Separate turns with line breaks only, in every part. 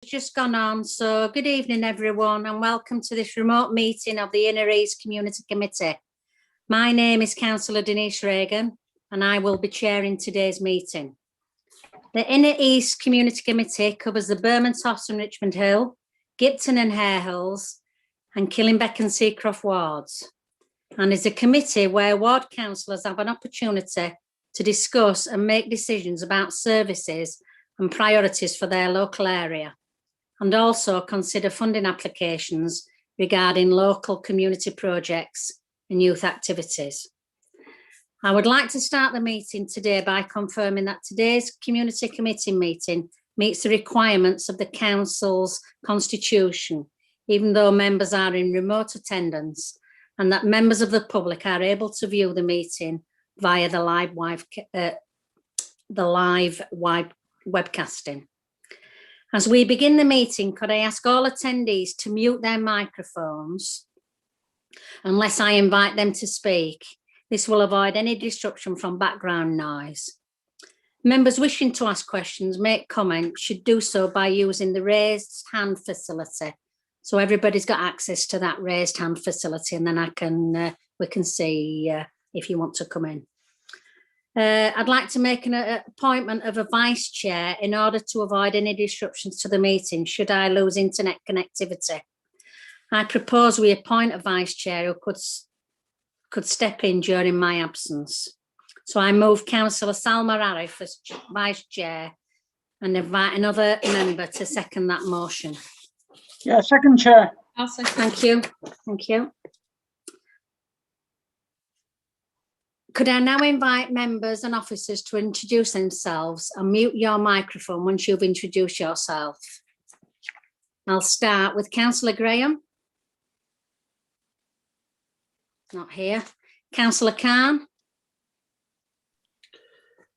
Just gone on, so good evening everyone and welcome to this remote meeting of the Inner East Community Committee. My name is Councillor Denise Reagan and I will be chairing today's meeting. The Inner East Community Committee covers the Bermondsey and Richmond Hill, Gipton and Hare Hills and Killingbeck and Seacroft wards, and is a committee where ward councillors have an opportunity to discuss and make decisions about services and priorities for their local area, and also consider funding applications regarding local community projects and youth activities. I would like to start the meeting today by confirming that today's community committee meeting meets the requirements of the council's constitution, even though members are in remote attendance, and that members of the public are able to view the meeting via the live webcasting. As we begin the meeting, could I ask all attendees to mute their microphones unless I invite them to speak? This will avoid any disruption from background noise. Members wishing to ask questions, make comments, should do so by using the raised hand facility. So everybody's got access to that raised hand facility, and then we can see if you want to come in. I'd like to make an appointment of a vice chair in order to avoid any disruptions to the meeting should I lose internet connectivity. I propose we appoint a vice chair who could step in during my absence. So I move Councillor Salma Arif as vice chair and invite another member to second that motion.
Yeah, second, Chair.
I'll second. Thank you. Thank you. Could I now invite members and officers to introduce themselves and mute your microphone once you've introduced yourself? I'll start with Councillor Graham. Not here. Councillor Khan.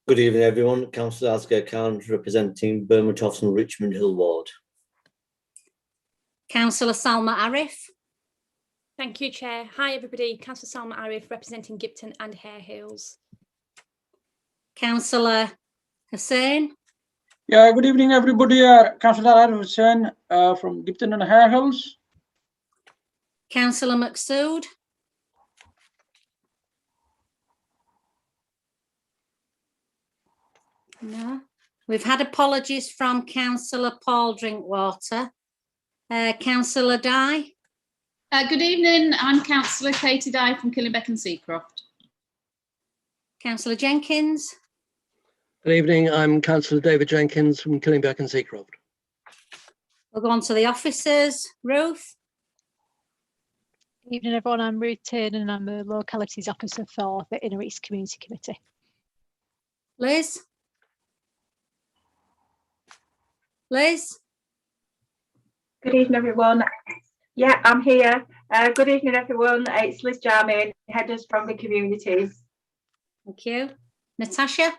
Good evening, everyone. Councillor Asghar Khan, representing Bermondsey and Richmond Hill ward.
Councillor Salma Arif.
Thank you, Chair. Hi, everybody. Councillor Salma Arif, representing Gipton and Hare Hills.
Councillor Hussain.
Yeah, good evening, everybody. Councillor Arif Hussain from Gipton and Hare Hills.
Councillor Maqsood. No. We've had apologies from Councillor Paul Drinkwater. Councillor Dye.
Good evening, I'm Councillor Katie Dye from Killingbeck and Seacroft.
Councillor Jenkins.
Good evening, I'm Councillor David Jenkins from Killingbeck and Seacroft.
We'll go on to the officers. Ruth.
Good evening, everyone. I'm Ruth Tiernan and I'm the Localities Officer for the Inner East Community Committee.
Liz. Liz.
Good evening, everyone. Yeah, I'm here. Good evening, everyone. It's Liz Jarman, Head of Stronger Communities.
Thank you. Natasha.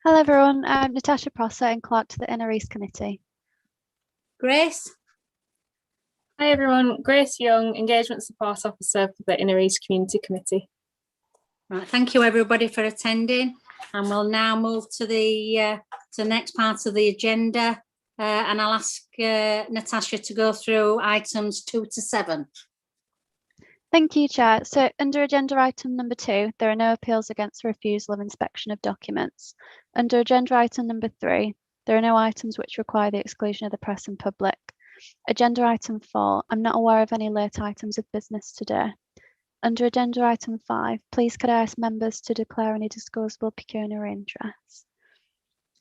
Hello, everyone. I'm Natasha Prosser and Clerk to the Inner East Committee.
Grace.
Hi, everyone. Grace Young, Engagement Support Officer for the Inner East Community Committee.
Right, thank you, everybody, for attending. And we'll now move to the next part of the agenda. And I'll ask Natasha to go through items 2 to 7.
Thank you, Chair. So under agenda item number 2, there are no appeals against the refusal of inspection of documents. Under agenda item number 3, there are no items which require the exclusion of the press and public. Agenda item 4, I'm not aware of any late items of business today. Under agenda item 5, please could I ask members to declare any disclosable pecuniary interest?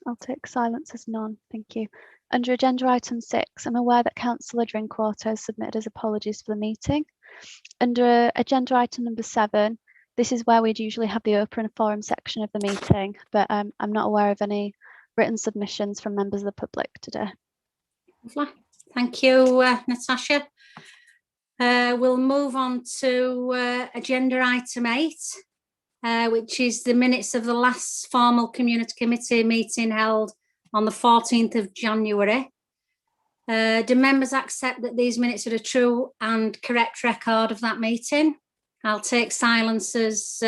I'll take silence as none. Thank you. Under agenda item 6, I'm aware that Councillor Drinkwater has submitted his apologies for the meeting. Under agenda item number 7, this is where we'd usually have the open forum section of the meeting, but I'm not aware of any written submissions from members of the public today.
Lovely. Thank you, Natasha. We'll move on to agenda item 8, which is the minutes of the last formal community committee meeting held on the 14th of January. Do members accept that these minutes are a true and correct record of that meeting? I'll take silence as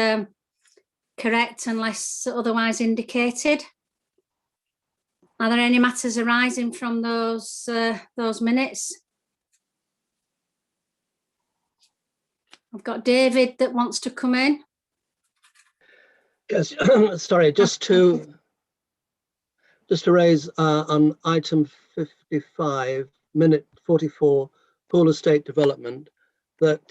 correct unless otherwise indicated. Are there any matters arising from those minutes? I've got David that wants to come in.
Yes, sorry, just to raise on item 55, minute 44, pool estate development, that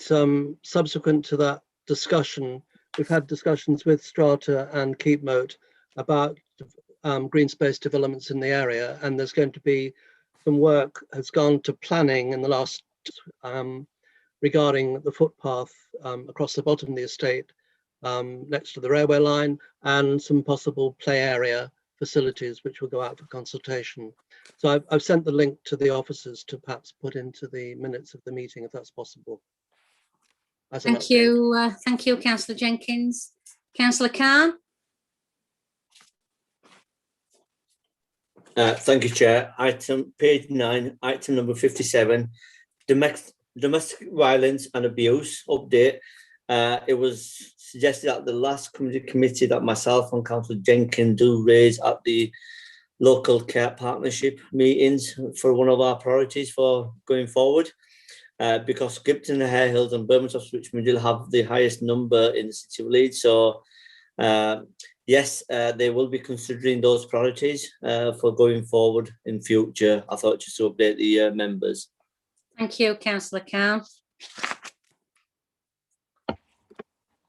subsequent to that discussion, we've had discussions with Strata and Keepmoat about green space developments in the area, and there's going to be some work has gone to planning in the last regarding the footpath across the bottom of the estate next to the railway line, and some possible play area facilities which will go out for consultation. So I've sent the link to the officers to perhaps put into the minutes of the meeting if that's possible.
Thank you, Councillor Jenkins. Councillor Khan.
Thank you, Chair. Page 9, item number 57, domestic violence and abuse update. It was suggested at the last committee that myself and Councillor Jenkins do raise at the local care partnership meetings for one of our priorities for going forward. Because Gipton, Hare Hills and Bermondsey Richmond will have the highest number in the City of Leeds. So yes, they will be considering those priorities for going forward in future. I thought just to update the members.
Thank you, Councillor Khan.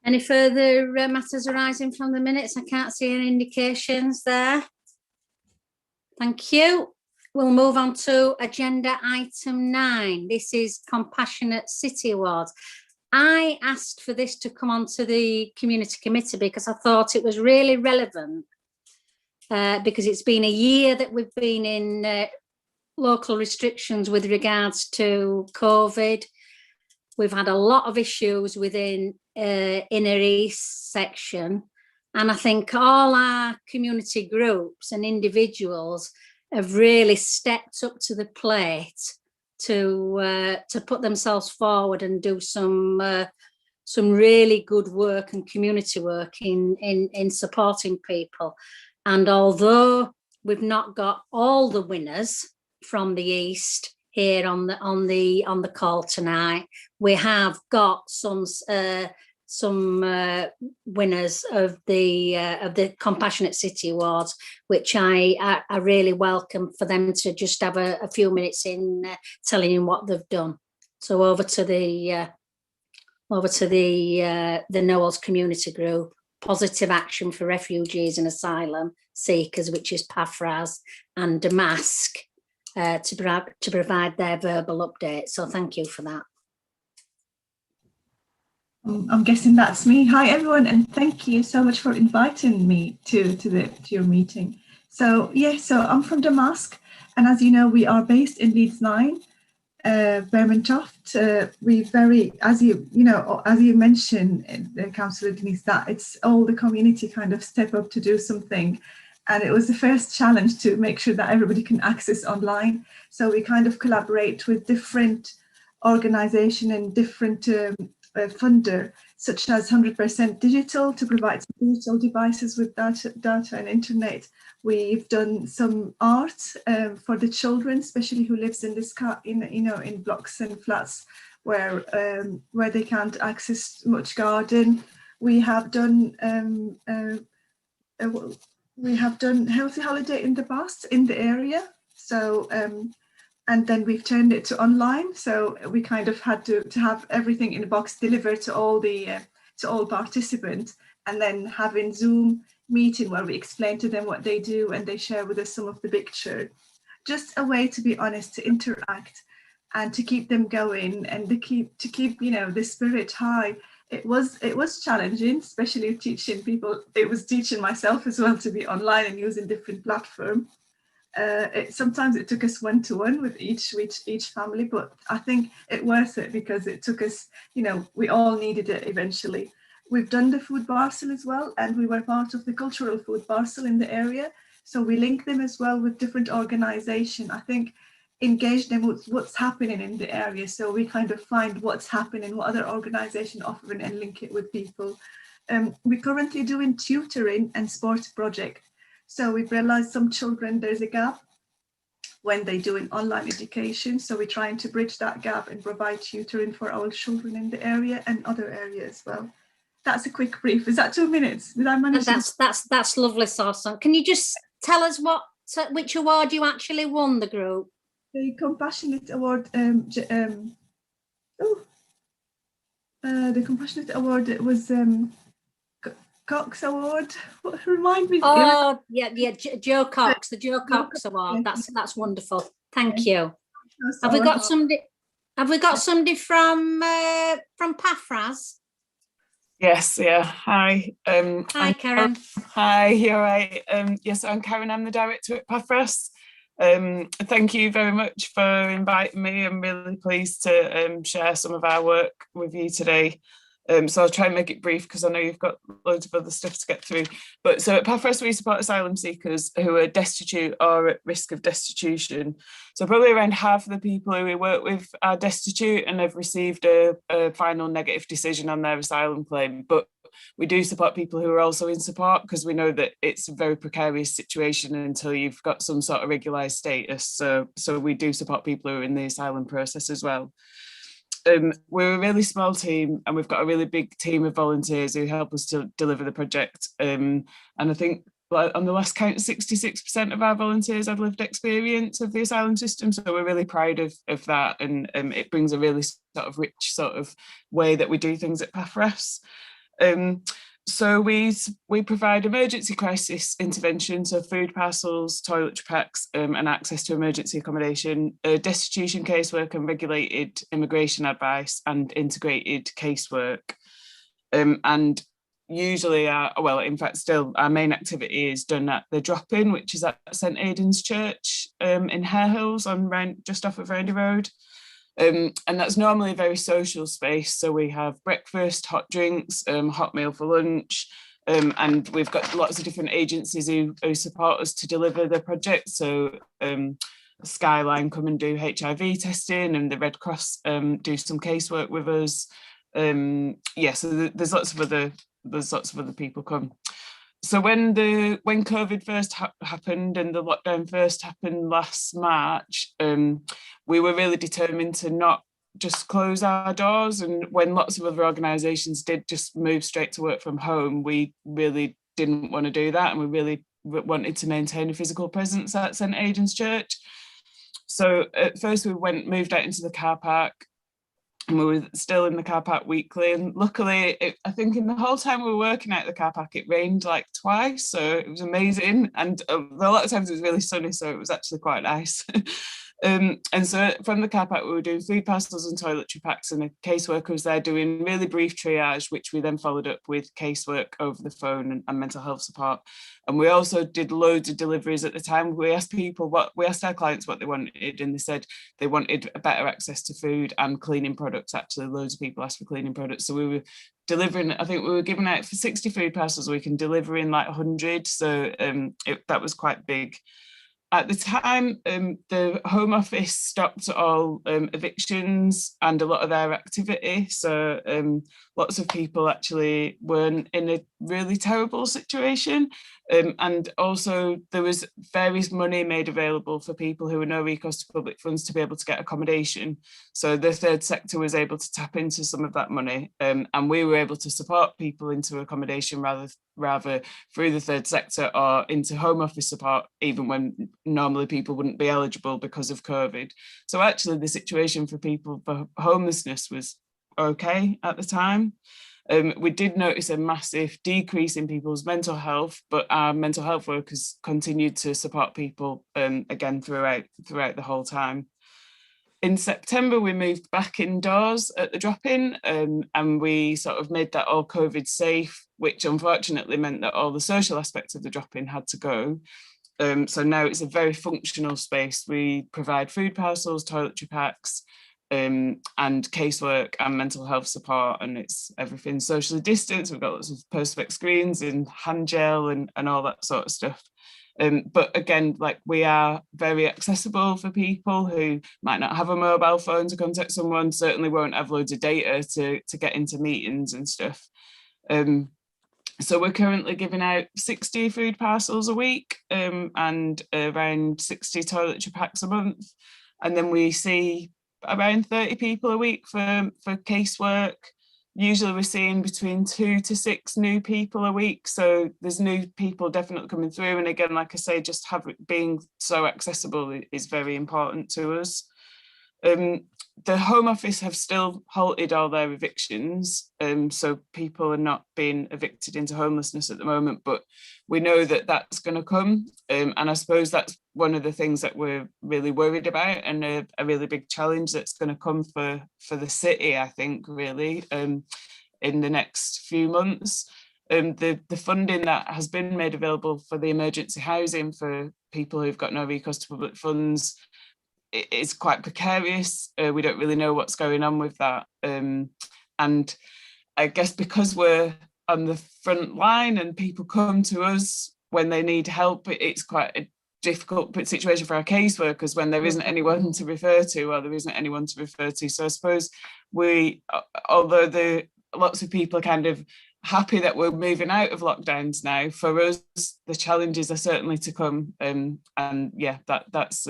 Any further matters arising from the minutes? I can't see any indications there. Thank you. We'll move on to agenda item 9. This is Compassionate City Awards. I asked for this to come on to the community committee because I thought it was really relevant because it's been a year that we've been in local restrictions with regards to COVID. We've had a lot of issues within Inner East section, and I think all our community groups and individuals have really stepped up to the plate to put themselves forward and do some really good work and community work in supporting people. And although we've not got all the winners from the East here on the call tonight, we have got some winners of the Compassionate City Awards, which I really welcome for them to just have a few minutes in telling you what they've done. So over to the Knowles Community Group, Positive Action for Refugees and Asylum Seekers, which is PAFRAS, and Damask to provide their verbal update. So thank you for that.
I'm guessing that's me. Hi everyone, and thank you so much for inviting me to your meeting. So yeah, so I'm from Damask, and as you know, we are based in Leeds 9, Bermontoft. As you mentioned, Councillor Denise, that it's all the community kind of step up to do something. And it was the first challenge to make sure that everybody can access online. So we kind of collaborate with different organisations and different funder, such as 100% Digital, to provide some digital devices with data and internet. We've done some art for the children, especially who lives in this in blocks and flats where they can't access much garden. We have done Healthy Holiday in the past in the area. So and then we've turned it to online. So we kind of had to have everything in a box delivered to all participants, and then having Zoom meeting where we explain to them what they do and they share with us some of the picture. Just a way, to be honest, to interact and to keep them going and to keep the spirit high. It was challenging, especially teaching people. It was teaching myself as well to be online and using different platforms. Sometimes it took us one-to-one with each family, but I think it worth it because it took us, we all needed it eventually. We've done the food parcel as well, and we were part of the cultural food parcel in the area. So we link them as well with different organisations. I think engage them with what's happening in the area. So we kind of find what's happening, what other organisations offering, and link it with people. We're currently doing tutoring and sports project. So we've realized some children, there's a gap when they do an online education. So we're trying to bridge that gap and provide tutoring for our children in the area and other areas as well. That's a quick brief. Is that 2 minutes? Did I manage?
That's lovely, Sarson. Can you just tell us which award you actually won, the group?
The Compassionate Award. The Compassionate Award. It was Cox Award. Remind me.
Oh, yeah, Joe Cox, the Joe Cox Award. That's wonderful. Thank you. Have we got somebody? Have we got somebody from Paphras?
Yes, yeah. Hi.
Hi, Karen.
Hi, you're right. Yes, I'm Karen. I'm the director at Paphras. Thank you very much for inviting me. I'm really pleased to share some of our work with you today. So I'll try and make it brief because I know you've got loads of other stuff to get through. But so at Paphras, we support asylum seekers who are destitute or at risk of destitution. So probably around half of the people who we work with are destitute and have received a final negative decision on their asylum claim. But we do support people who are also in support because we know that it's a very precarious situation until you've got some sort of regularised status. So we do support people who are in the asylum process as well. We're a really small team and we've got a really big team of volunteers who help us to deliver the project. And I think on the last count, 66% of our volunteers have lived experience of the asylum system. So we're really proud of that. And it brings a really sort of rich sort of way that we do things at Paphras. So we provide emergency crisis intervention, so food parcels, toiletry packs, and access to emergency accommodation, destitution casework and regulated immigration advice and integrated casework. And usually, in fact, still our main activity is done at the drop-in, which is at St Aidan's Church in Hare Hills just off of Roundy Road. And that's normally a very social space. So we have breakfast, hot drinks, hot meal for lunch. And we've got lots of different agencies who support us to deliver the project. So Skyline come and do HIV testing and the Red Cross do some casework with us. So there's lots of other people come. So when COVID first happened and the lockdown first happened last March, we were really determined to not just close our doors. And when lots of other organisations did just move straight to work from home, we really didn't want to do that. And we really wanted to maintain a physical presence at St Aidan's Church. So at first we moved out into the car park. And we were still in the car park weekly, and luckily I think in the whole time we were working out the car park it rained like twice, so it was amazing, and a lot of times it was really sunny, so it was actually quite nice. And so from the car park we were doing food parcels and toiletry packs, and a caseworker was there doing really brief triage, which we then followed up with casework over the phone and mental health support. And we also did loads of deliveries at the time. We asked our clients what they wanted, and they said they wanted better access to food and cleaning products. Actually, loads of people asked for cleaning products. So we were delivering, I think we were giving out for 60 food parcels a week and delivering like 100. So that was quite big. At the time, the Home Office stopped all evictions and a lot of their activity. So lots of people actually weren't in a really terrible situation. And also there was various money made available for people who were no recourse to public funds to be able to get accommodation. So the third sector was able to tap into some of that money, and we were able to support people into accommodation rather through the third sector or into Home Office support, even when normally people wouldn't be eligible because of COVID. So actually the situation for people for homelessness was okay at the time. We did notice a massive decrease in people's mental health, but our mental health workers continued to support people again throughout the whole time. In September, we moved back indoors at the drop-in, and we sort of made that all COVID safe, which unfortunately meant that all the social aspects of the drop-in had to go. So now it's a very functional space. We provide food parcels, toiletry packs, and casework and mental health support, and it's everything socially distanced. We've got lots of perspex screens and hand gel and all that sort of stuff. But again, like, we are very accessible for people who might not have a mobile phone to contact someone, certainly won't have loads of data to get into meetings and stuff. So we're currently giving out 60 food parcels a week and around 60 toiletry packs a month. And then we see around 30 people a week for casework. Usually we're seeing between 2 to 6 new people a week. So there's new people definitely coming through. And again, like I say, just being so accessible is very important to us. The Home Office have still halted all their evictions, so people are not being evicted into homelessness at the moment, but we know that that's going to come, and I suppose that's one of the things that we're really worried about, and a really big challenge that's going to come for the city, I think, really, in the next few months. The funding that has been made available for the emergency housing for people who've got no recourse to public funds, it's quite precarious. We don't really know what's going on with that. And I guess because we're on the front line and people come to us when they need help, it's quite a difficult situation for our caseworkers when there isn't anyone to refer to, or there isn't anyone to refer to. So I suppose although lots of people are kind of happy that we're moving out of lockdowns now, for us the challenges are certainly to come, and yeah, that's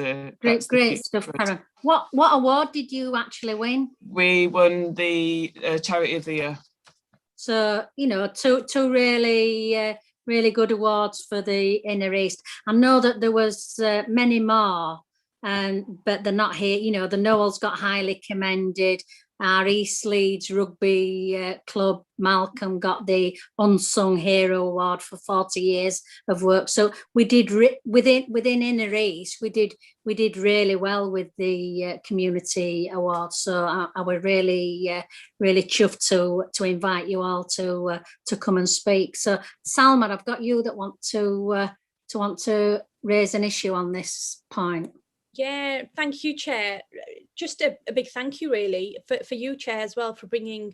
great stuff, Karen. What award did you actually win?
We won the Charity of the Year. So
two really good awards for the Inner East. I know that there was many more, but they're not here. The Knowles got highly commended. Our East Leeds Rugby Club, Malcolm, got the Unsung Hero Award for 40 years of work. So we did within Inner East, we did really well with the community awards. So I was really chuffed to invite you all to come and speak. So Salma, I've got you that want to raise an issue on this point.
Yeah, thank you, Chair. Just a big thank you, really, for you, Chair, as well, for bringing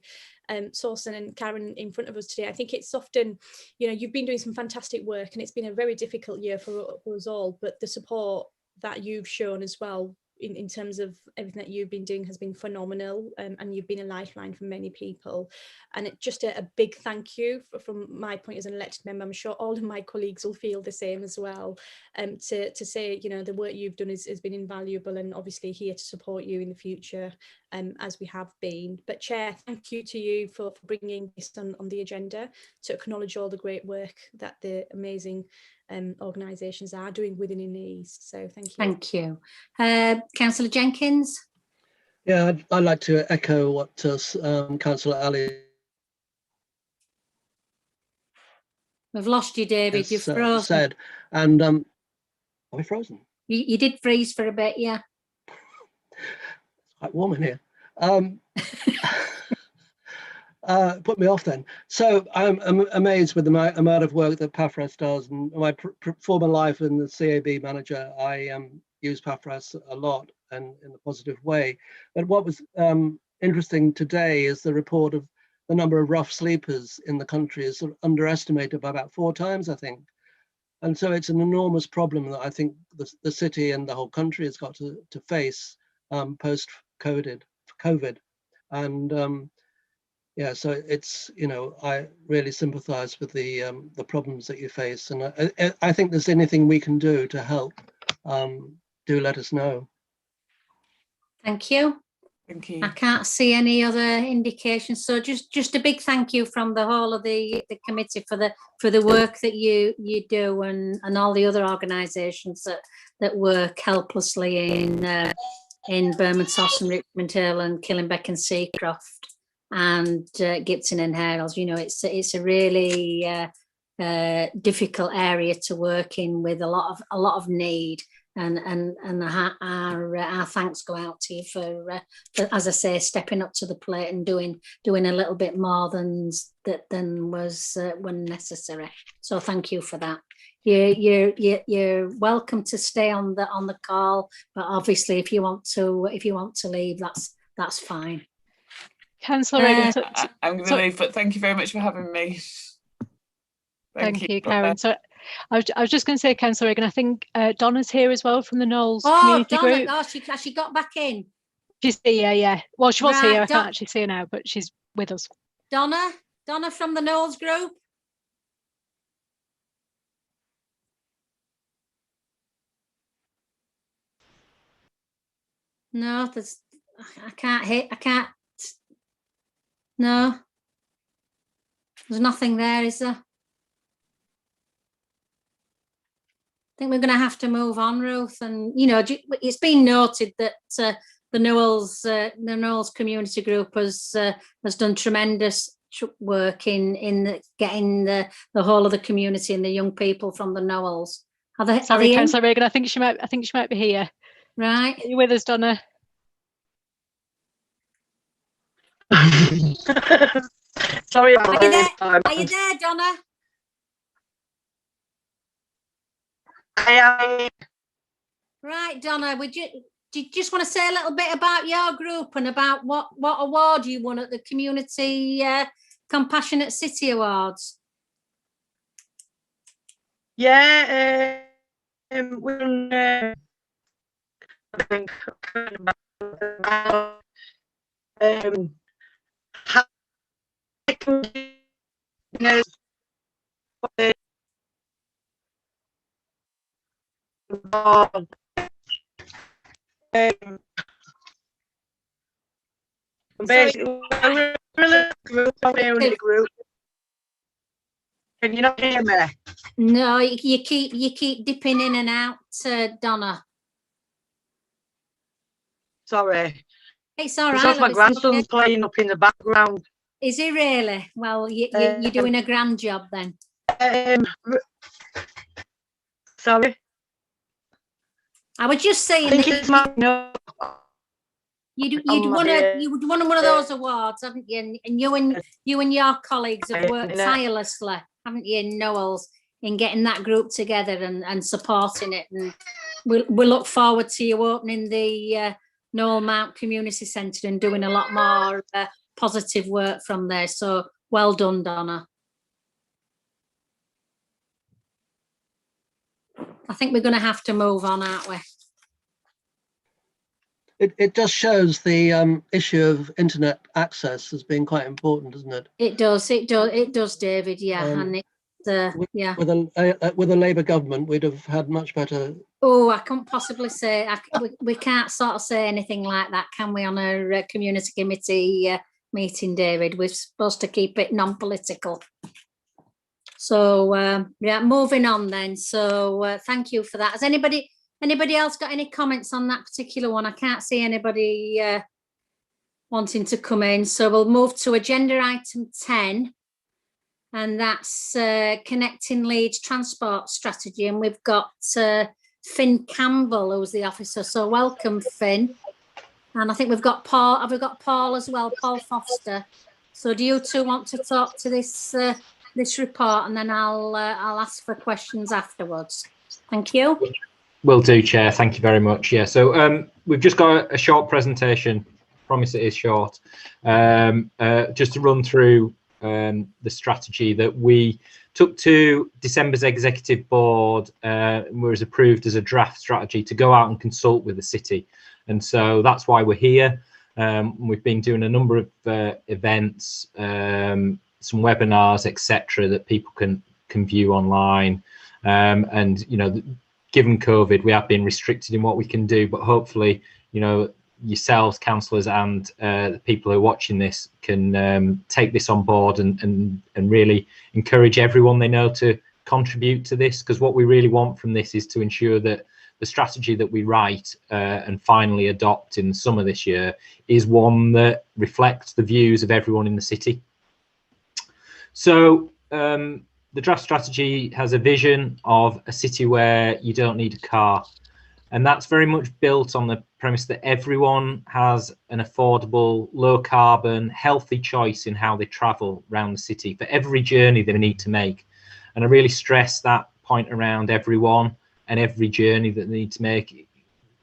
Sorsen and Karen in front of us today. I think it's often, you've been doing some fantastic work, and it's been a very difficult year for us all, but the support that you've shown as well in terms of everything that you've been doing has been phenomenal, and you've been a lifeline for many people. And it's just a big thank you from my point as an elected member. I'm sure all of my colleagues will feel the same as well, to say, the work you've done has been invaluable, and obviously here to support you in the future, as we have been. But Chair, thank you to you for bringing this on the agenda, to acknowledge all the great work that the amazing organisations are doing within the East. So thank you.
Thank you. Councillor Jenkins?
Yeah, I'd like to echo what Councillor Ali.
We've lost you, David. You've frozen.
Said, and are we frozen?
You did freeze for a bit, yeah.
It's quite warm in here. Put me off then. So I'm amazed with the amount of work that PAFRAS does. And my former life in the CAB manager, I use PAFRAS a lot and in a positive way. But what was interesting today is the report of the number of rough sleepers in the country is sort of underestimated by about 4 times, I think. And so it's an enormous problem that I think the city and the whole country has got to face post-COVID. And yeah, so it's, I really sympathise with the problems that you face, and I think there's anything we can do to help. Do let us know.
Thank you.
Thank you.
I can't see any other indications, so just a big thank you from the whole of the committee for the work that you do, and all the other organisations that work helplessly in Bermondsey and Richmond Hill and Killinbeck and Seacroft, and Gibson and Hales. It's a really difficult area to work in, with a lot of need, and our thanks go out to you for, as I say, stepping up to the plate and doing a little bit more than was when necessary. So thank you for that. You're welcome to stay on the call, but obviously if you want to leave, that's fine.
Councillor Reagan.
I'm going to leave, but thank you very much for having me.
Thank you, Karen. So I was just going to say, Councillor Reagan, I think Donna's here as well from the Knowles community group.
Oh, she got back in.
She's here, yeah. Well, she was here. I
Don
can't actually see her now, but she's with us.
Donna from the Knowles group. No, I can't. No. There's nothing there, is there? I think we're going to have to move on, Ruth. And, you know, it's been noted that the Knowles Community Group has done tremendous work in getting the whole of the community and the young people from the Knowles.
Sorry, Councillor Reagan, I think she might be here.
Right.
Are you with us, Donna?
Sorry,
are you there, Donna? Right, Donna, do you just want to say a little bit about your group and about what award you won at the Community Compassionate City Awards?
Yeah, I think basically, we're a community group. Can you not hear me?
No, you keep dipping in and out, Donna.
Sorry.
It's all right.
Because my grandson's playing up in the background.
Is he really? Well, you're doing a grand job then.
Sorry.
I was just saying that you'd won one of those awards, haven't you? And you and your colleagues have worked tirelessly, haven't you, in Knowles, in getting that group together and supporting it. And we look forward to you opening the Knowle Mount Community Centre and doing a lot more positive work from there. So well done, Donna. I think we're going to have to move on, aren't we?
It just shows the issue of internet access as being quite important, doesn't it?
It does, David. Yeah, and it's yeah.
With a Labour government, we'd have had much better.
Oh, I can't possibly say. We can't sort of say anything like that, can we? On a community committee meeting, David, we're supposed to keep it non-political. So yeah, moving on then. So thank you for that. Has anybody else got any comments on that particular one? I can't see anybody wanting to come in. So we'll move to agenda item 10, and that's connecting Leeds transport strategy. And we've got Finn Campbell, who's the officer. So welcome, Finn. And I think we've got Paul. Have we got Paul as well, Paul Foster? So do you two want to talk to this this report, and then I'll ask for questions afterwards. Thank you.
Will do, Chair. Thank you very much. Yeah, so we've just got a short presentation. Promise it is short. Just to run through the strategy that we took to December's executive board and was approved as a draft strategy to go out and consult with the city. And so that's why we're here. We've been doing a number of events, some webinars, etc., that people can view online. And you know, given COVID, we have been restricted in what we can do, but hopefully, you know, yourselves, councillors, and the people who are watching this can take this on board and really encourage everyone they know to contribute to this, because what we really want from this is to ensure that the strategy that we write and finally adopt in the summer this year is one that reflects the views of everyone in the city. So the draft strategy has a vision of a city where you don't need a car, and that's very much built on the premise that everyone has an affordable, low carbon, healthy choice in how they travel around the city for every journey they need to make. And I really stress that point around everyone and every journey that they need to make.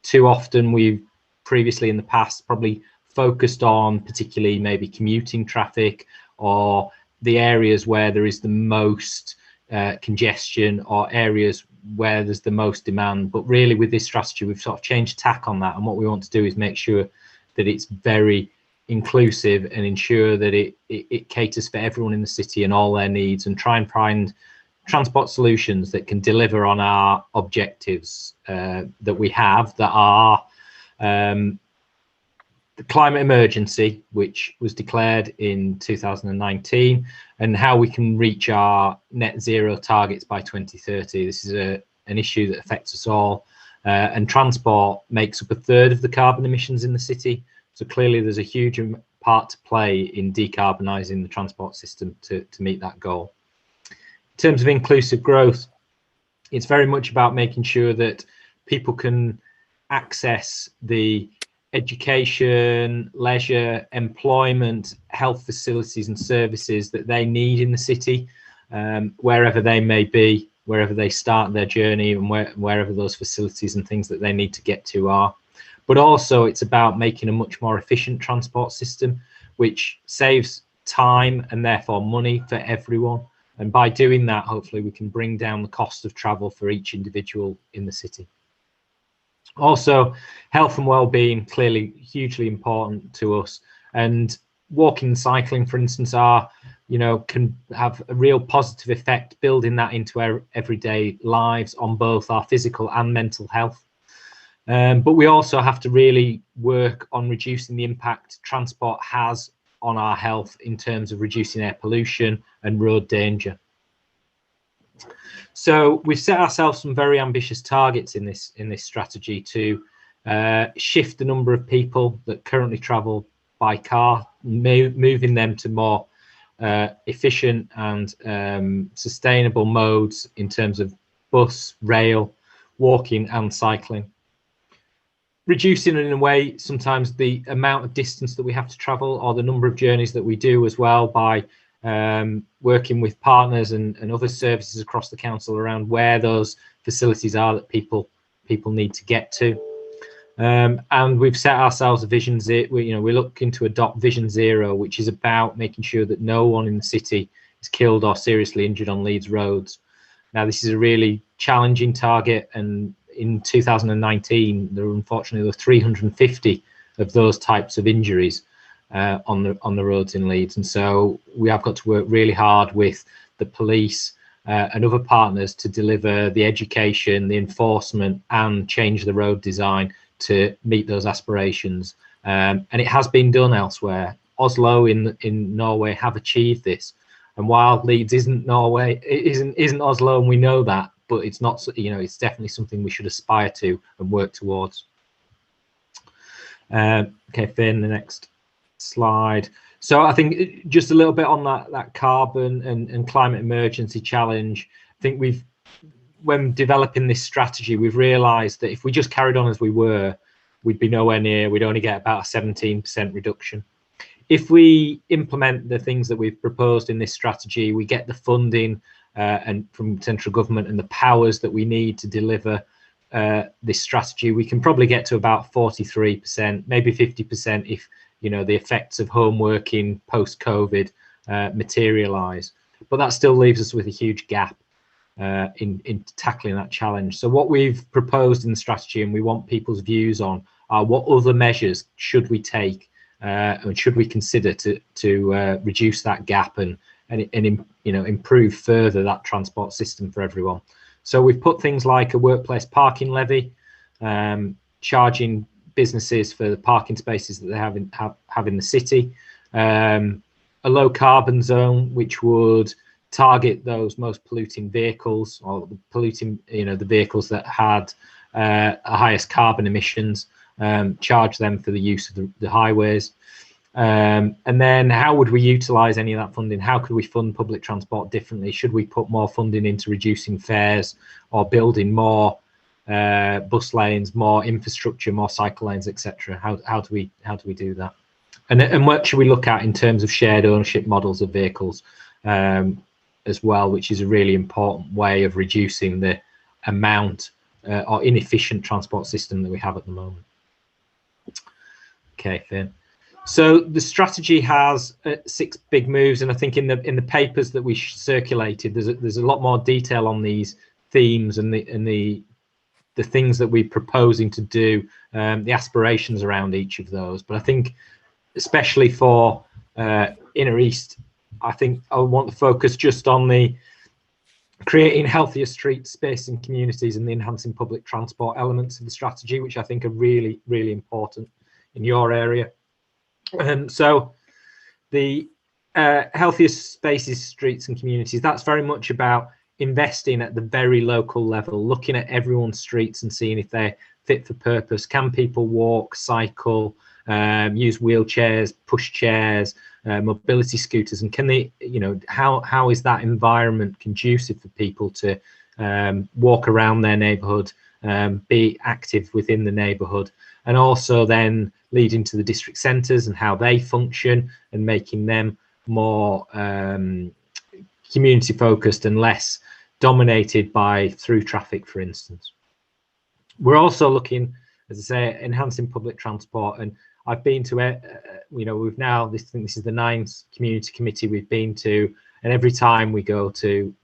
Too often we've previously in the past probably focused on particularly maybe commuting traffic or the areas where there is the most congestion or areas where there's the most demand. But really with this strategy, we've sort of changed tack on that. And what we want to do is make sure that it's very inclusive and ensure that it caters for everyone in the city and all their needs, and try and find transport solutions that can deliver on our objectives that we have, that are the climate emergency, which was declared in 2019, and how we can reach our net zero targets by 2030. This is an issue that affects us all, and transport makes up a third of the carbon emissions in the city. So clearly there's a huge part to play in decarbonising the transport system to meet that goal. In terms of inclusive growth, it's very much about making sure that people can access the education, leisure, employment, health facilities and services that they need in the city, wherever they may be, wherever they start their journey, and wherever those facilities and things that they need to get to are. But also it's about making a much more efficient transport system, which saves time and therefore money for everyone. And by doing that, hopefully we can bring down the cost of travel for each individual in the city. Also, health and well-being, clearly hugely important to us, and walking and cycling, for instance, can have a real positive effect, building that into our everyday lives on both our physical and mental health. But we also have to really work on reducing the impact transport has on our health in terms of reducing air pollution and road danger. So we've set ourselves some very ambitious targets in this strategy to shift the number of people that currently travel by car, moving them to more efficient and sustainable modes in terms of bus, rail, walking and cycling. Reducing in a way sometimes the amount of distance that we have to travel, or the number of journeys that we do as well, by working with partners and other services across the council around where those facilities are that people need to get to. And we've set ourselves a vision zero. We're looking to adopt Vision Zero, which is about making sure that no one in the city is killed or seriously injured on Leeds roads. Now, this is a really challenging target, and in 2019 there were unfortunately 350 of those types of injuries on the roads in Leeds, and so we have got to work really hard with the police and other partners to deliver the education, the enforcement and change the road design to meet those aspirations. And it has been done elsewhere. Oslo in Norway have achieved this, and while Leeds isn't Norway, it isn't Oslo, and we know that, but it's not, it's definitely something we should aspire to and work towards. Okay, Finn, the next slide. So I think just a little bit on that carbon and climate emergency challenge. I think when developing this strategy, we've realised that if we just carried on as we were, we'd be nowhere near. We'd only get about a 17% reduction. If we implement the things that we've proposed in this strategy, we get the funding and from central government and the powers that we need to deliver this strategy, we can probably get to about 43%, maybe 50% if the effects of home working post-COVID materialise. But that still leaves us with a huge gap in tackling that challenge. So what we've proposed in the strategy, and we want people's views on, are what other measures should we take and should we consider to reduce that gap and improve further that transport system for everyone. So we've put things like a workplace parking levy, charging businesses for the parking spaces that they have in the city, a low carbon zone which would target those most polluting vehicles, or the vehicles that had highest carbon emissions, charge them for the use of the highways. And then how would we utilise any of that funding? How could we fund public transport differently? Should we put more funding into reducing fares or building more bus lanes, more infrastructure, more cycle lanes, etc.? How do we do that? And what should we look at in terms of shared ownership models of vehicles as well, which is a really important way of reducing the amount or inefficient transport system that we have at the moment. Okay, Finn. So the strategy has 6 big moves, and I think in the papers that we circulated, there's a lot more detail on these themes and the things that we're proposing to do, the aspirations around each of those. But I think especially for Inner East, I think I want to focus just on the creating healthier street space and communities and the enhancing public transport elements of the strategy, which I think are really, really important in your area. So the healthiest spaces, streets and communities, that's very much about investing at the very local level, looking at everyone's streets and seeing if they're fit for purpose. Can people walk, cycle, use wheelchairs, push chairs, mobility scooters, and can they, you know, how is that environment conducive for people to walk around their neighbourhood, be active within the neighbourhood, and also then leading to the district centres and how they function and making them more community focused and less dominated by through traffic, for instance. We're also looking, as I say, enhancing public transport, and I've been to you know, we've now, I think this is the 9th community committee we've been to, and every time we go to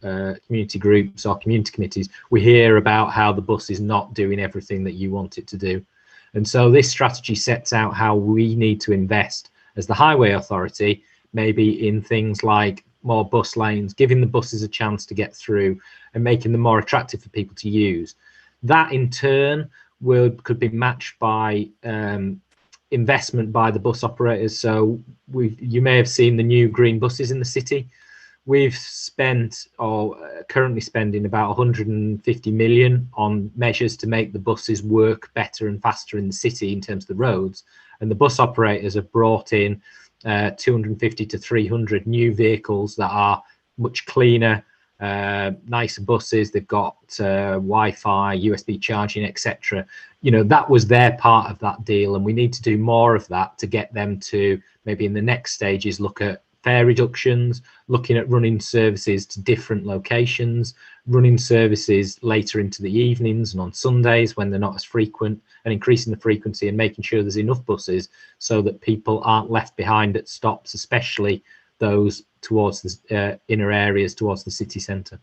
community groups or community committees, we hear about how the bus is not doing everything that you want it to do. And so this strategy sets out how we need to invest as the highway authority, maybe in things like more bus lanes, giving the buses a chance to get through and making them more attractive for people to use. That in turn could be matched by investment by the bus operators. So you may have seen the new green buses in the city. We've spent, or currently spending, about 150 million on measures to make the buses work better and faster in the city in terms of the roads. And the bus operators have brought in 250 to 300 new vehicles that are much cleaner, nicer buses. They've got Wi-Fi, USB charging, etc. You know, that was their part of that deal, and we need to do more of that to get them to maybe in the next stages look at fare reductions, looking at running services to different locations, running services later into the evenings and on Sundays when they're not as frequent, and increasing the frequency and making sure there's enough buses so that people aren't left behind at stops, especially those towards the inner areas, towards the city centre.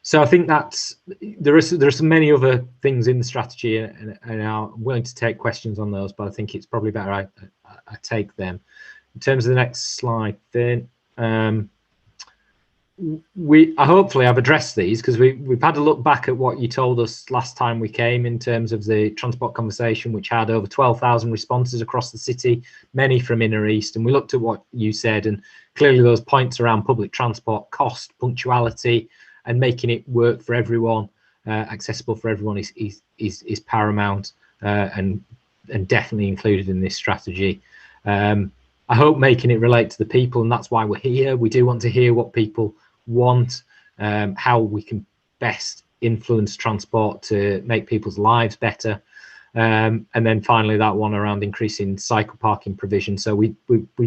So I think that's, there are so many other things in the strategy, and I'm willing to take questions on those, but I think it's probably better I take them. In terms of the next slide, then hopefully I've addressed these, because we've had a look back at what you told us last time we came in terms of the transport conversation, which had over 12,000 responses across the city, many from Inner East, and we looked at what you said, and clearly those points around public transport cost, punctuality, and making it work for everyone, accessible for everyone is paramount, and definitely included in this strategy. I hope making it relate to the people, and that's why we're here. We do want to hear what people want, how we can best influence transport to make people's lives better. And then finally, that one around increasing cycle parking provision. So we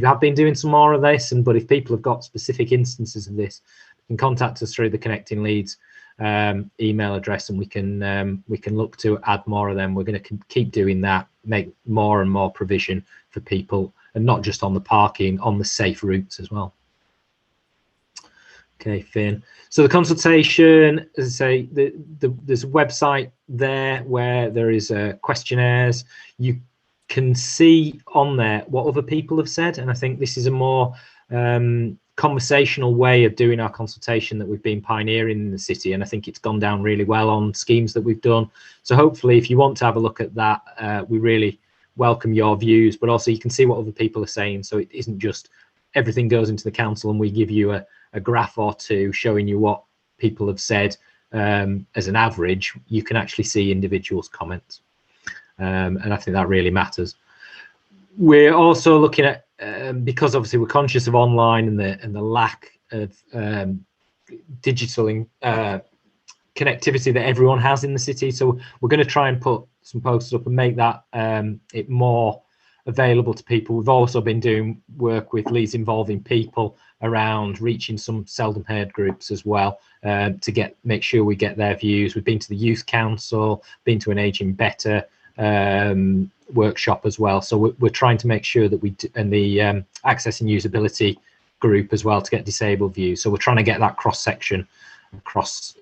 have been doing some more of this, but if people have got specific instances of this, you can contact us through the Connecting Leeds email address, and we can look to add more of them. We're going to keep doing that, make more and more provision for people, and not just on the parking, on the safe routes as well. Okay, Finn. So the consultation, as I say, there's a website there where there is questionnaires. You can see on there what other people have said, and I think this is a more conversational way of doing our consultation that we've been pioneering in the city, and I think it's gone down really well on schemes that we've done. So hopefully, if you want to have a look at that, we really welcome your views, but also you can see what other people are saying, so it isn't just everything goes into the council and we give you a graph or two showing you what people have said as an average. You can actually see individuals' comments, and I think that really matters. We're also looking at, because obviously we're conscious of online and the lack of digital connectivity that everyone has in the city, so we're going to try and put some posters up and make that it more available to people. We've also been doing work with Leeds Involving People around reaching some seldom heard groups as well, to make sure we get their views. We've been to the Youth Council, been to an Ageing Better workshop as well, so we're trying to make sure that we do, and the access and usability group as well, to get disabled views. So we're trying to get that cross section across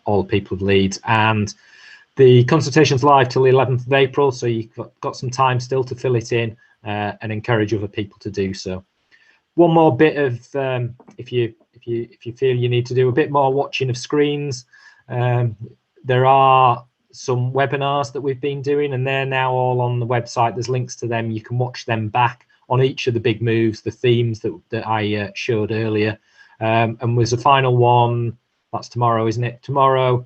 all the people of Leeds. And the consultation's live till the 11th of April, so you've got some time still to fill it in, and encourage other people to do so. One more bit of, if you feel you need to do a bit more watching of screens, there are some webinars that we've been doing, and they're now all on the website. There's links to them. You can watch them back on each of the big moves, the themes that I showed earlier. And there's a final one, that's tomorrow, isn't it? Tomorrow,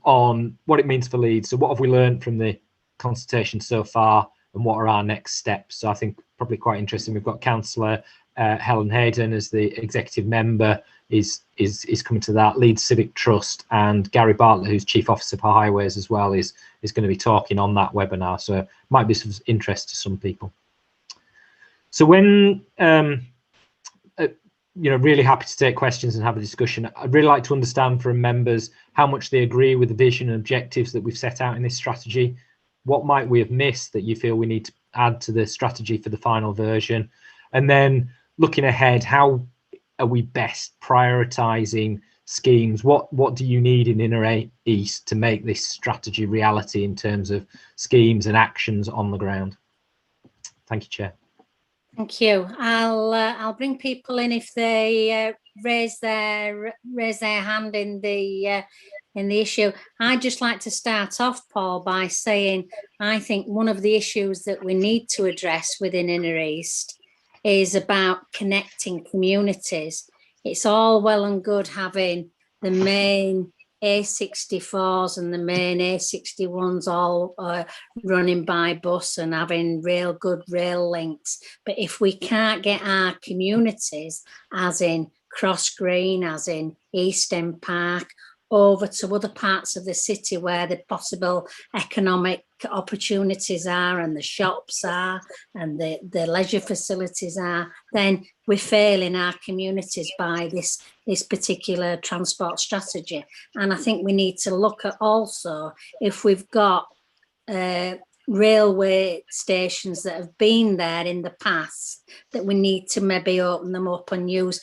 on what it means for Leeds. So what have we learned from the consultation so far, and what are our next steps? So I think probably quite interesting. We've got Councillor Helen Hayden as the executive member is coming to that. Leeds Civic Trust, and Gary Bartlett, who's Chief Officer for Highways as well, is going to be talking on that webinar. So it might be of interest to some people. So when really happy to take questions and have a discussion. I'd really like to understand from members how much they agree with the vision and objectives that we've set out in this strategy. What might we have missed that you feel we need to add to the strategy for the final version? And then looking ahead, how are we best prioritising schemes? What do you need in Inner East to make this strategy reality in terms of schemes and actions on the ground? Thank you, Chair.
Thank you. I'll bring people in if they raise their hand in the issue. I'd just like to start off, Paul, by saying I think one of the issues that we need to address within Inner East is about connecting communities. It's all well and good having the main A64s and the main A61s all running by bus and having real good rail links. But if we can't get our communities, as in Cross Green, as in East End Park, over to other parts of the city where the possible economic opportunities are and the shops are and the leisure facilities are, then we're failing our communities by this particular transport strategy. And I think we need to look at also if we've got railway stations that have been there in the past, that we need to maybe open them up and use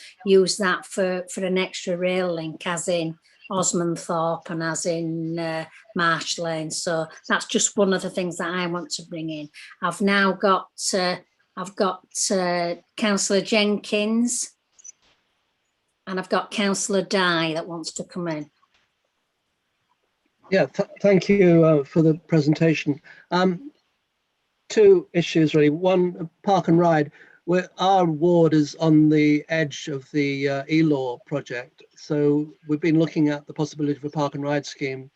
that for an extra rail link, as in Osmondthorpe and as in Marsh Lane. So that's just one of the things that I want to bring in. I've now got Councillor Jenkins, and I've got Councillor Dye that wants to come in.
Yeah, thank you for the presentation. Two issues really. One, park and ride. Our ward is on the edge of the E-Law project, so we've been looking at the possibility of a park and ride scheme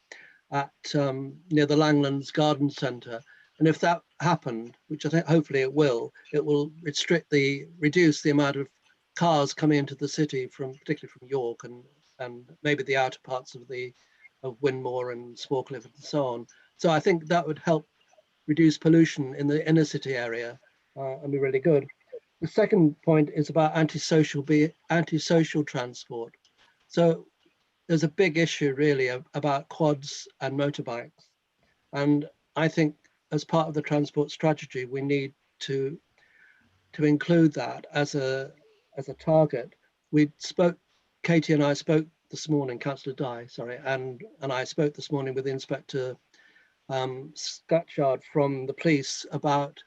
at near the Langlands Garden Centre, and if that happened, which I think hopefully it will reduce the amount of cars coming into the city particularly from York and maybe the outer parts of Whinmoor and Swarcliffe and so on. So I think that would help reduce pollution in the inner city area and be really good. The second point is about antisocial transport. So there's a big issue really about quads and motorbikes. And I think as part of the transport strategy, we need to include that as a target. Katie and I spoke this morning, Councillor Dye, sorry, and I spoke this morning with Inspector Scatchard from the police about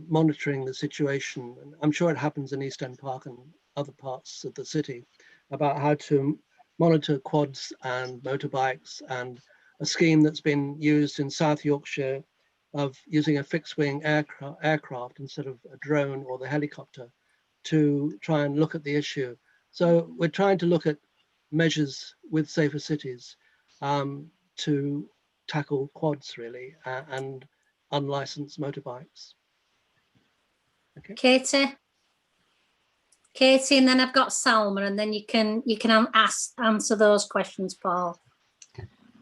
monitoring the situation. I'm sure it happens in East End Park and other parts of the city, about how to monitor quads and motorbikes, and a scheme that's been used in South Yorkshire of using a fixed wing aircraft instead of a drone or the helicopter to try and look at the issue. So we're trying to look at measures with Safer Cities to tackle quads really and unlicensed motorbikes. Okay.
Katie, and then I've got Salma, and then you can answer those questions, Paul.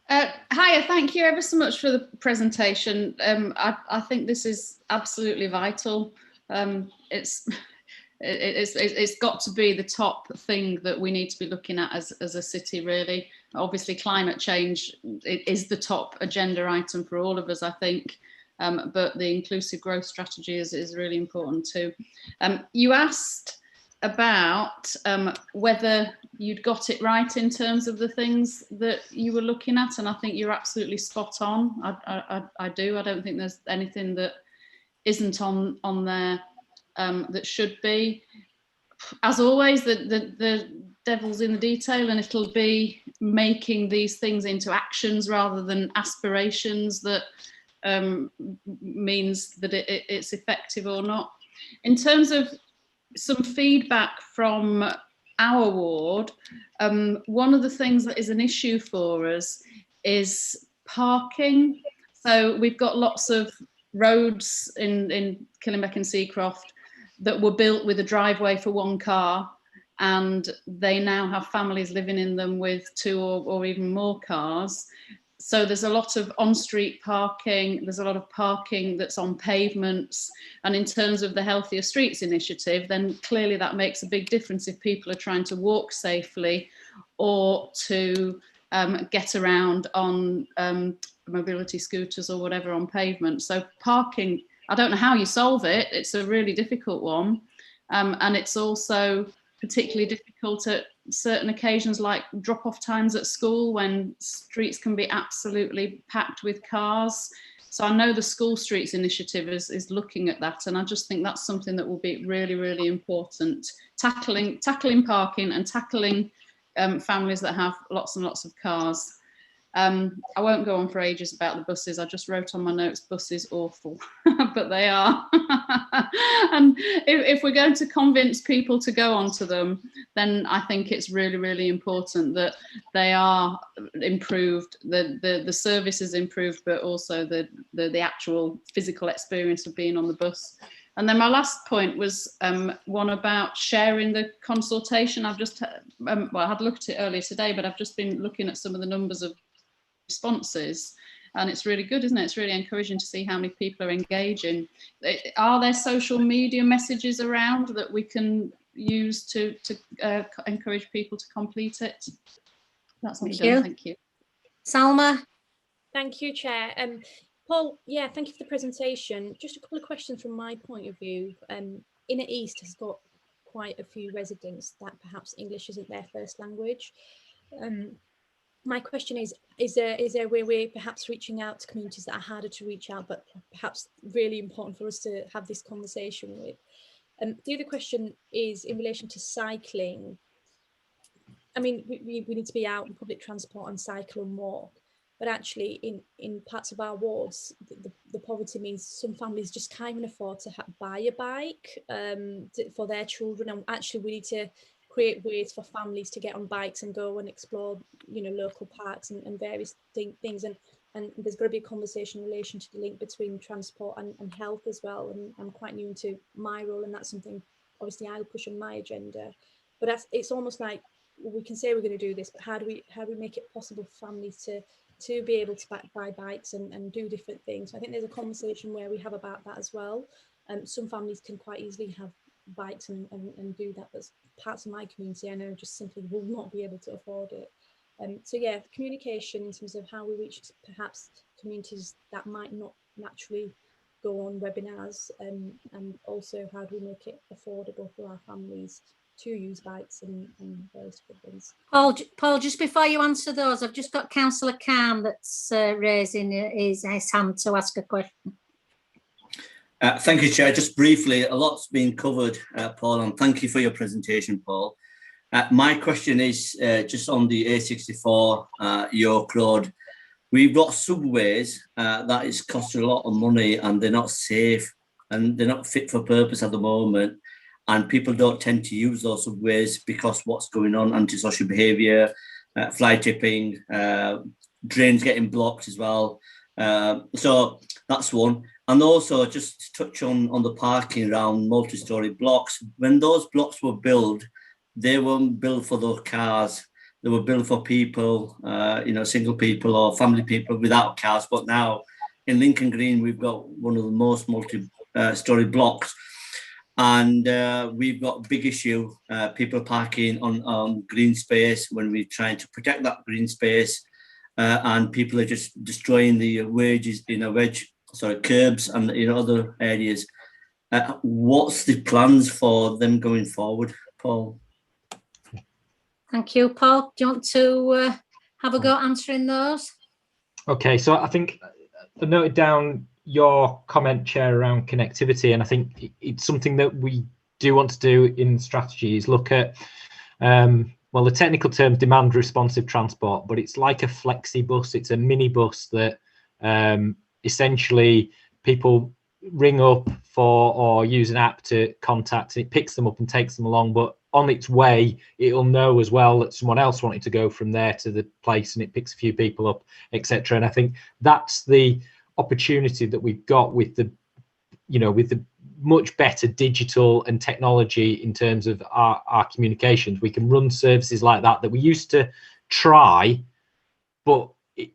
Hiya, thank you ever so much for the presentation. I think this is absolutely vital. It's got to be the top thing that we need to be looking at as a city, really. Obviously, climate change is the top agenda item for all of us, I think. But the inclusive growth strategy is really important too. You asked about whether you'd got it right in terms of the things that you were looking at, and I think you're absolutely spot on. I do. I don't think there's anything that isn't on there that should be. As always, the devil's in the detail, and it'll be making these things into actions rather than aspirations that means that it's effective or not. In terms of some feedback from our ward, one of the things that is an issue for us is parking. So we've got lots of roads in Killinbeck and Seacroft that were built with a driveway for one car, and they now have families living in them with 2 or even more cars. So there's a lot of on-street parking, there's a lot of parking that's on pavements, and in terms of the Healthier Streets initiative, then clearly that makes a big difference if people are trying to walk safely or to get around on mobility scooters or whatever on pavement. So parking, I don't know how you solve it, it's a really difficult one, and it's also particularly difficult at certain occasions like drop-off times at school when streets can be absolutely packed with cars. So I know the School Streets initiative is looking at that, and I just think that's something that will be really, really important. Tackling parking and tackling families that have lots and lots of cars. I won't go on for ages about the buses. I just wrote on my notes, buses awful, but they are. And if we're going to convince people to go onto them, then I think it's really, really important that they are improved, the service is improved, but also the actual physical experience of being on the bus. And then my last point was one about sharing the consultation. I've just, well, I had looked at it earlier today, but I've just been looking at some of the numbers of responses, and it's really good, isn't it? It's really encouraging to see how many people are engaging. Are there social media messages around that we can use to encourage people to complete it? That's me done. Thank you.
Salma.
Thank you, Chair. Paul, yeah, thank you for the presentation. Just a couple of questions from my point of view. Inner East has got quite a few residents that perhaps English isn't their first language. My question is there a way we're perhaps reaching out to communities that are harder to reach out, but perhaps really important for us to have this conversation with? The other question is in relation to cycling. I mean, we need to be out in public transport and cycle and walk, but actually in parts of our wards, the poverty means some families just can't even afford to buy a bike for their children, and actually we need to create ways for families to get on bikes and go and explore, you know, local parks and various things. And there's got to be a conversation in relation to the link between transport and health as well. And I'm quite new into my role, and that's something obviously I'll push on my agenda. But it's almost like we can say we're going to do this, but how do we make it possible for families to be able to buy bikes and do different things? I think there's a conversation where we have about that as well. Some families can quite easily have bikes and do that, but parts of my community I know just simply will not be able to afford it. So yeah, communication in terms of how we reach perhaps communities that might not naturally go on webinars, and also how do we make it affordable for our families to use bikes and those good things.
Paul, just before you answer those, I've just got Councillor Khan that's raising his hand to ask a question.
Thank you, Chair. Just briefly, a lot's been covered, Paul, and thank you for your presentation, Paul. My question is just on the A64 York Road. We've got subways that is costing a lot of money, and they're not safe and they're not fit for purpose at the moment. And people don't tend to use those subways because what's going on, antisocial behaviour, fly tipping, drains getting blocked as well. So that's one. And also just to touch on the parking around multi-storey blocks. When those blocks were built, they weren't built for those cars. They were built for people, single people or family people without cars. But now in Lincoln Green, we've got one of the most multi-storey blocks. And we've got a big issue, people parking on green space when we're trying to protect that green space. And people are just destroying the curbs and other areas. What's the plans for them going forward, Paul?
Thank you, Paul. Do you want to have a go answering those?
Okay, so I think I noted down your comment, Chair, around connectivity, and I think it's something that we do want to do in strategies. Look at well, the technical term demand responsive transport, but it's like a flexi bus. It's a mini bus that essentially people ring up for or use an app to contact, and it picks them up and takes them along. But on its way, it'll know as well that someone else wanted to go from there to the place, and it picks a few people up, etc. And I think that's the opportunity that we've got with the, with the much better digital and technology in terms of our communications. We can run services like that we used to try, but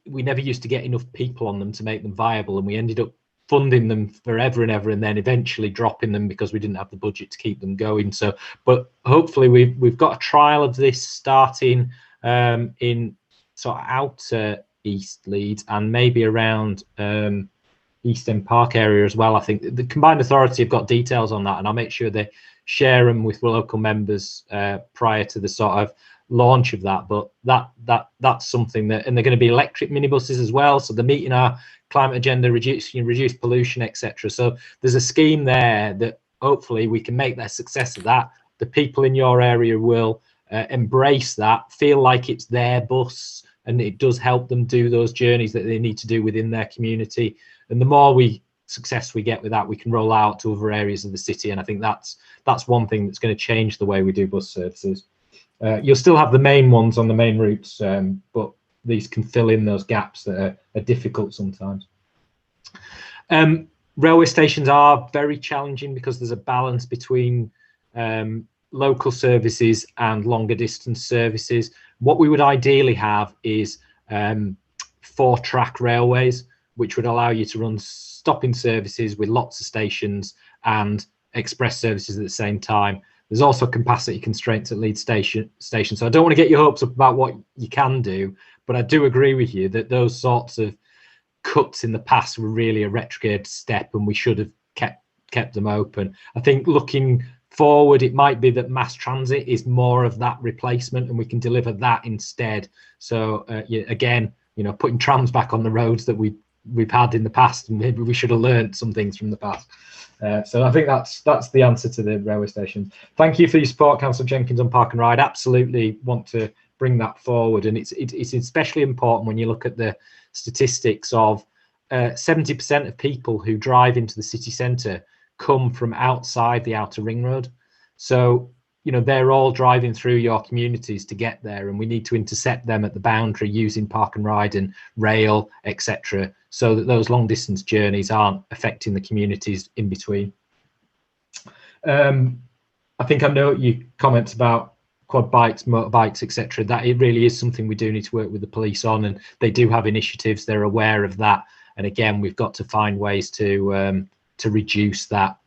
we never used to get enough people on them to make them viable, and we ended up funding them forever and ever, and then eventually dropping them because we didn't have the budget to keep them going. So, but hopefully we've got a trial of this starting in sort of outer East Leeds and maybe around East End Park area as well. I think the Combined Authority have got details on that, and I'll make sure they share them with local members prior to the sort of launch of that. But that's something that, and they're going to be electric minibuses as well, so they're meeting our climate agenda, reduce pollution, etc. So there's a scheme there that hopefully we can make a success of that. The people in your area will embrace that, feel like it's their bus, and it does help them do those journeys that they need to do within their community. And the more success we get with that, we can roll out to other areas of the city. And I think that's one thing that's going to change the way we do bus services. You'll still have the main ones on the main routes, but these can fill in those gaps that are difficult sometimes. Railway stations are very challenging because there's a balance between local services and longer distance services. What we would ideally have is 4-track railways, which would allow you to run stopping services with lots of stations and express services at the same time. There's also capacity constraints at Leeds station. So I don't want to get your hopes up about what you can do, but I do agree with you that those sorts of cuts in the past were really a retrograde step, and we should have kept them open. I think looking forward, it might be that mass transit is more of that replacement, and we can deliver that instead. So again, putting trams back on the roads that we've had in the past, and maybe we should have learned some things from the past. So I think that's the answer to the railway stations. Thank you for your support, Councillor Jenkins, on Park and Ride. Absolutely want to bring that forward, and it's especially important when you look at the statistics of 70% of people who drive into the city centre come from outside the outer ring road. So they're all driving through your communities to get there, and we need to intercept them at the boundary using Park and Ride and rail, etc., so that those long distance journeys aren't affecting the communities in between. I think I know your comments about quad bikes, motorbikes, etc. That it really is something we do need to work with the police on, and they do have initiatives. They're aware of that, and again, we've got to find ways to reduce that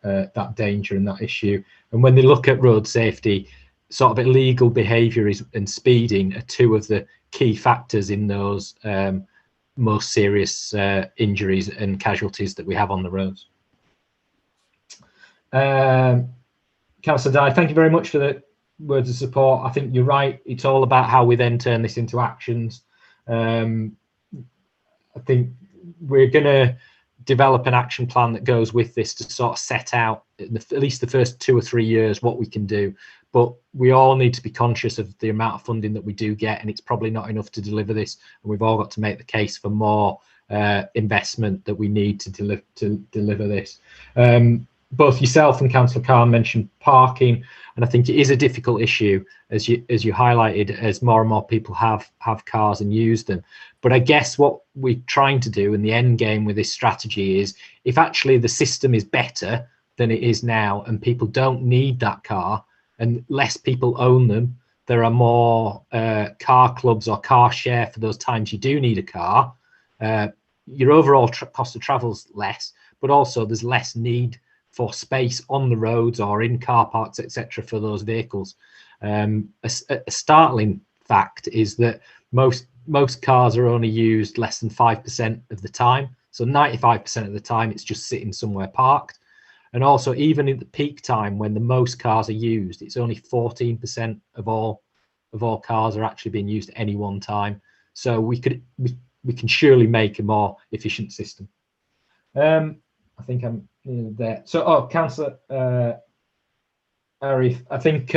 danger and that issue. And when they look at road safety, sort of illegal behaviour and speeding are two of the key factors in those most serious injuries and casualties that we have on the roads. Councillor Dye, thank you very much for the words of support. I think you're right. It's all about how we then turn this into actions. I think we're going to develop an action plan that goes with this to sort of set out at least the first 2 or 3 years what we can do. But we all need to be conscious of the amount of funding that we do get, and it's probably not enough to deliver this. And we've all got to make the case for more investment that we need to deliver this. Both yourself and Councillor Khan mentioned parking, and I think it is a difficult issue, as you highlighted, as more and more people have cars and use them. But I guess what we're trying to do in the end game with this strategy is, if actually the system is better than it is now and people don't need that car and less people own them, there are more car clubs or car share for those times you do need a car. Your overall cost of travel's less, but also there's less need for space on the roads or in car parks, etc., for those vehicles. A startling fact is that most cars are only used less than 5% of the time. So 95% of the time it's just sitting somewhere parked. And also, even in the peak time when the most cars are used, it's only 14% of all cars are actually being used at any one time. So we can surely make a more efficient system. I think I'm there. So, Councillor Arif, I think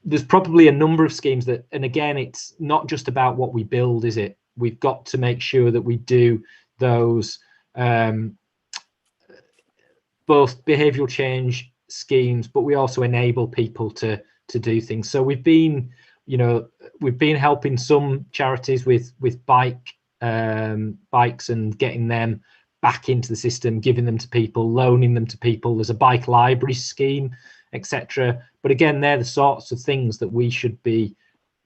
there's probably a number of schemes that, and again, it's not just about what we build, is it? We've got to make sure that we do those both behavioural change schemes, but we also enable people to do things. So we've been, we've been helping some charities with bikes and getting them back into the system, giving them to people, loaning them to people. There's a bike library scheme, etc. But again, they're the sorts of things that we should be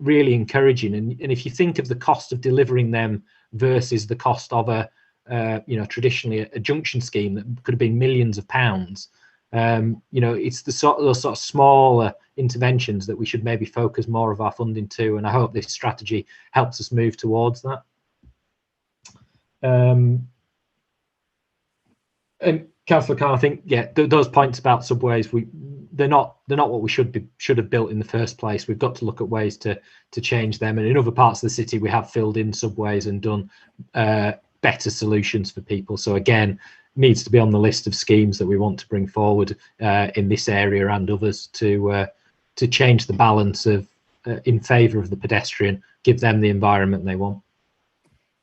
really encouraging. And if you think of the cost of delivering them versus the cost of a traditionally a junction scheme that could have been millions of pounds, it's those sort of smaller interventions that we should maybe focus more of our funding to. And I hope this strategy helps us move towards that. And Councillor Khan, I think, those points about subways, they're not what we should have built in the first place. We've got to look at ways to change them. And in other parts of the city, we have filled in subways and done better solutions for people. So again, needs to be on the list of schemes that we want to bring forward in this area and others to change the balance of in favour of the pedestrian, give them the environment they want.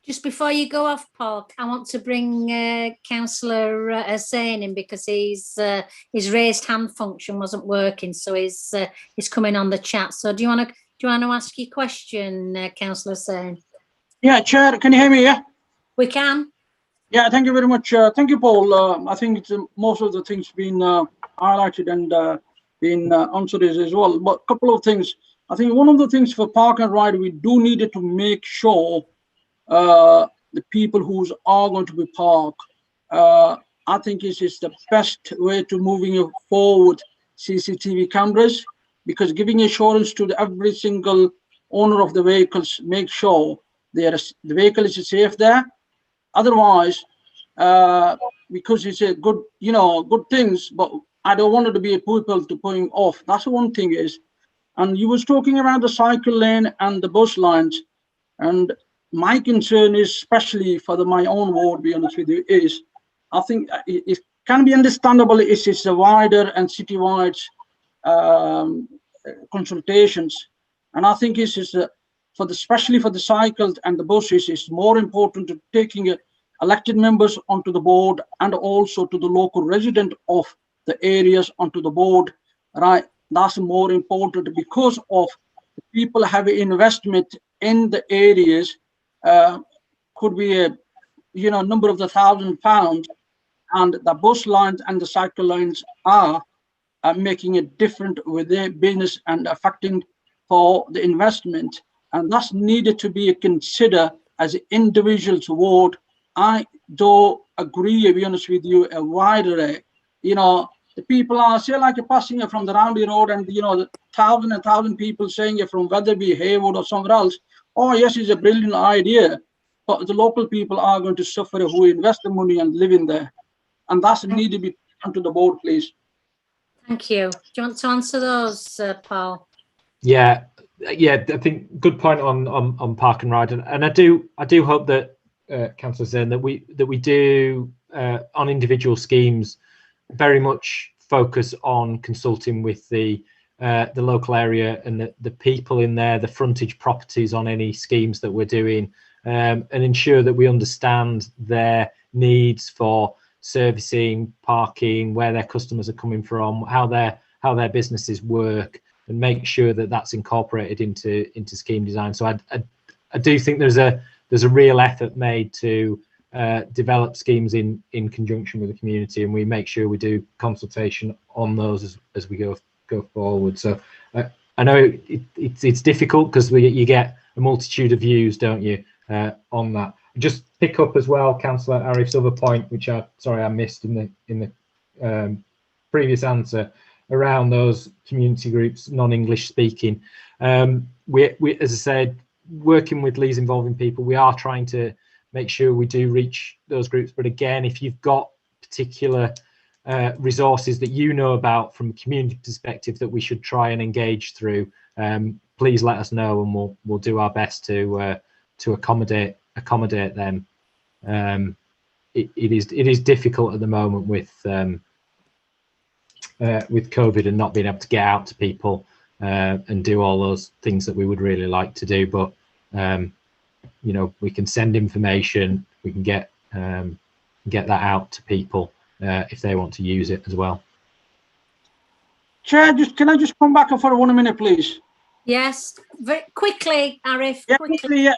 Just before you go off, Paul, I want to bring Councillor Hussain in because his raised hand function wasn't working, so he's coming on the chat. So do you want to ask your question, Councillor Hussain?
Yeah, Chair, can you hear me? Yeah,
we can.
Yeah, thank you very much. Thank you, Paul. I think it's, most of the things been highlighted and been answered as well. But a couple of things. I think one of the things for Park and Ride, we do need to make sure the people who are going to be parked, I think is the best way to moving forward CCTV cameras, because giving assurance to every single owner of the vehicles, make sure the vehicle is safe there. Otherwise, because it's a good, good things, but I don't want it to be a people to putting off. That's one thing is, and you was talking about the cycle lane and the bus lines, and my concern is, especially for my own ward, be honest with you, is I think it can be understandable if it's a wider and citywide consultations, and I think it's especially for the cycles and the buses, it's more important to taking elected members onto the board and also to the local resident of the areas onto the board, right? That's more important because of people have investment in the areas. Could be a number of the £1,000, and the bus lines and the cycle lines are making it different with their business and affecting for the investment, and that's needed to be considered as an individual's ward. I do agree, to be honest with you, a wider the people are say like passing from the Roundy Road, and the thousand people saying it from Wetherby, Haywood or somewhere else. Oh yes, it's a brilliant idea, but the local people are going to suffer who invest the money and live in there, and that's need to be done to the board, please.
Thank you. Do you want to answer those, Paul?
Yeah, I think good point on Park and Ride, and I do hope that Councillor Zane, that we do on individual schemes very much focus on consulting with the local area and the people in there, the frontage properties on any schemes that we're doing, and ensure that we understand their needs for servicing, parking, where their customers are coming from, how their businesses work, and make sure that that's incorporated into scheme design. So I do think there's a real effort made to develop schemes in conjunction with the community, and we make sure we do consultation on those as we go forward. So I know it's difficult because you get a multitude of views, don't you, on that. Just pick up as well, Councillor Arif's other point, which I missed in the previous answer, around those community groups, non-English speaking. We, as I said, working with Leeds Involving People, we are trying to make sure we do reach those groups. But again, if you've got particular resources that you know about from a community perspective that we should try and engage through, please let us know, and we'll do our best to accommodate them. It is difficult at the moment with COVID and not being able to get out to people and do all those things that we would really like to do. But you know, we can send information, we can get that out to people if they want to use it as well.
Chair, can I just come back for 1 minute, please?
Yes, very quickly, Arif.
Yeah,
Quickly.
yeah.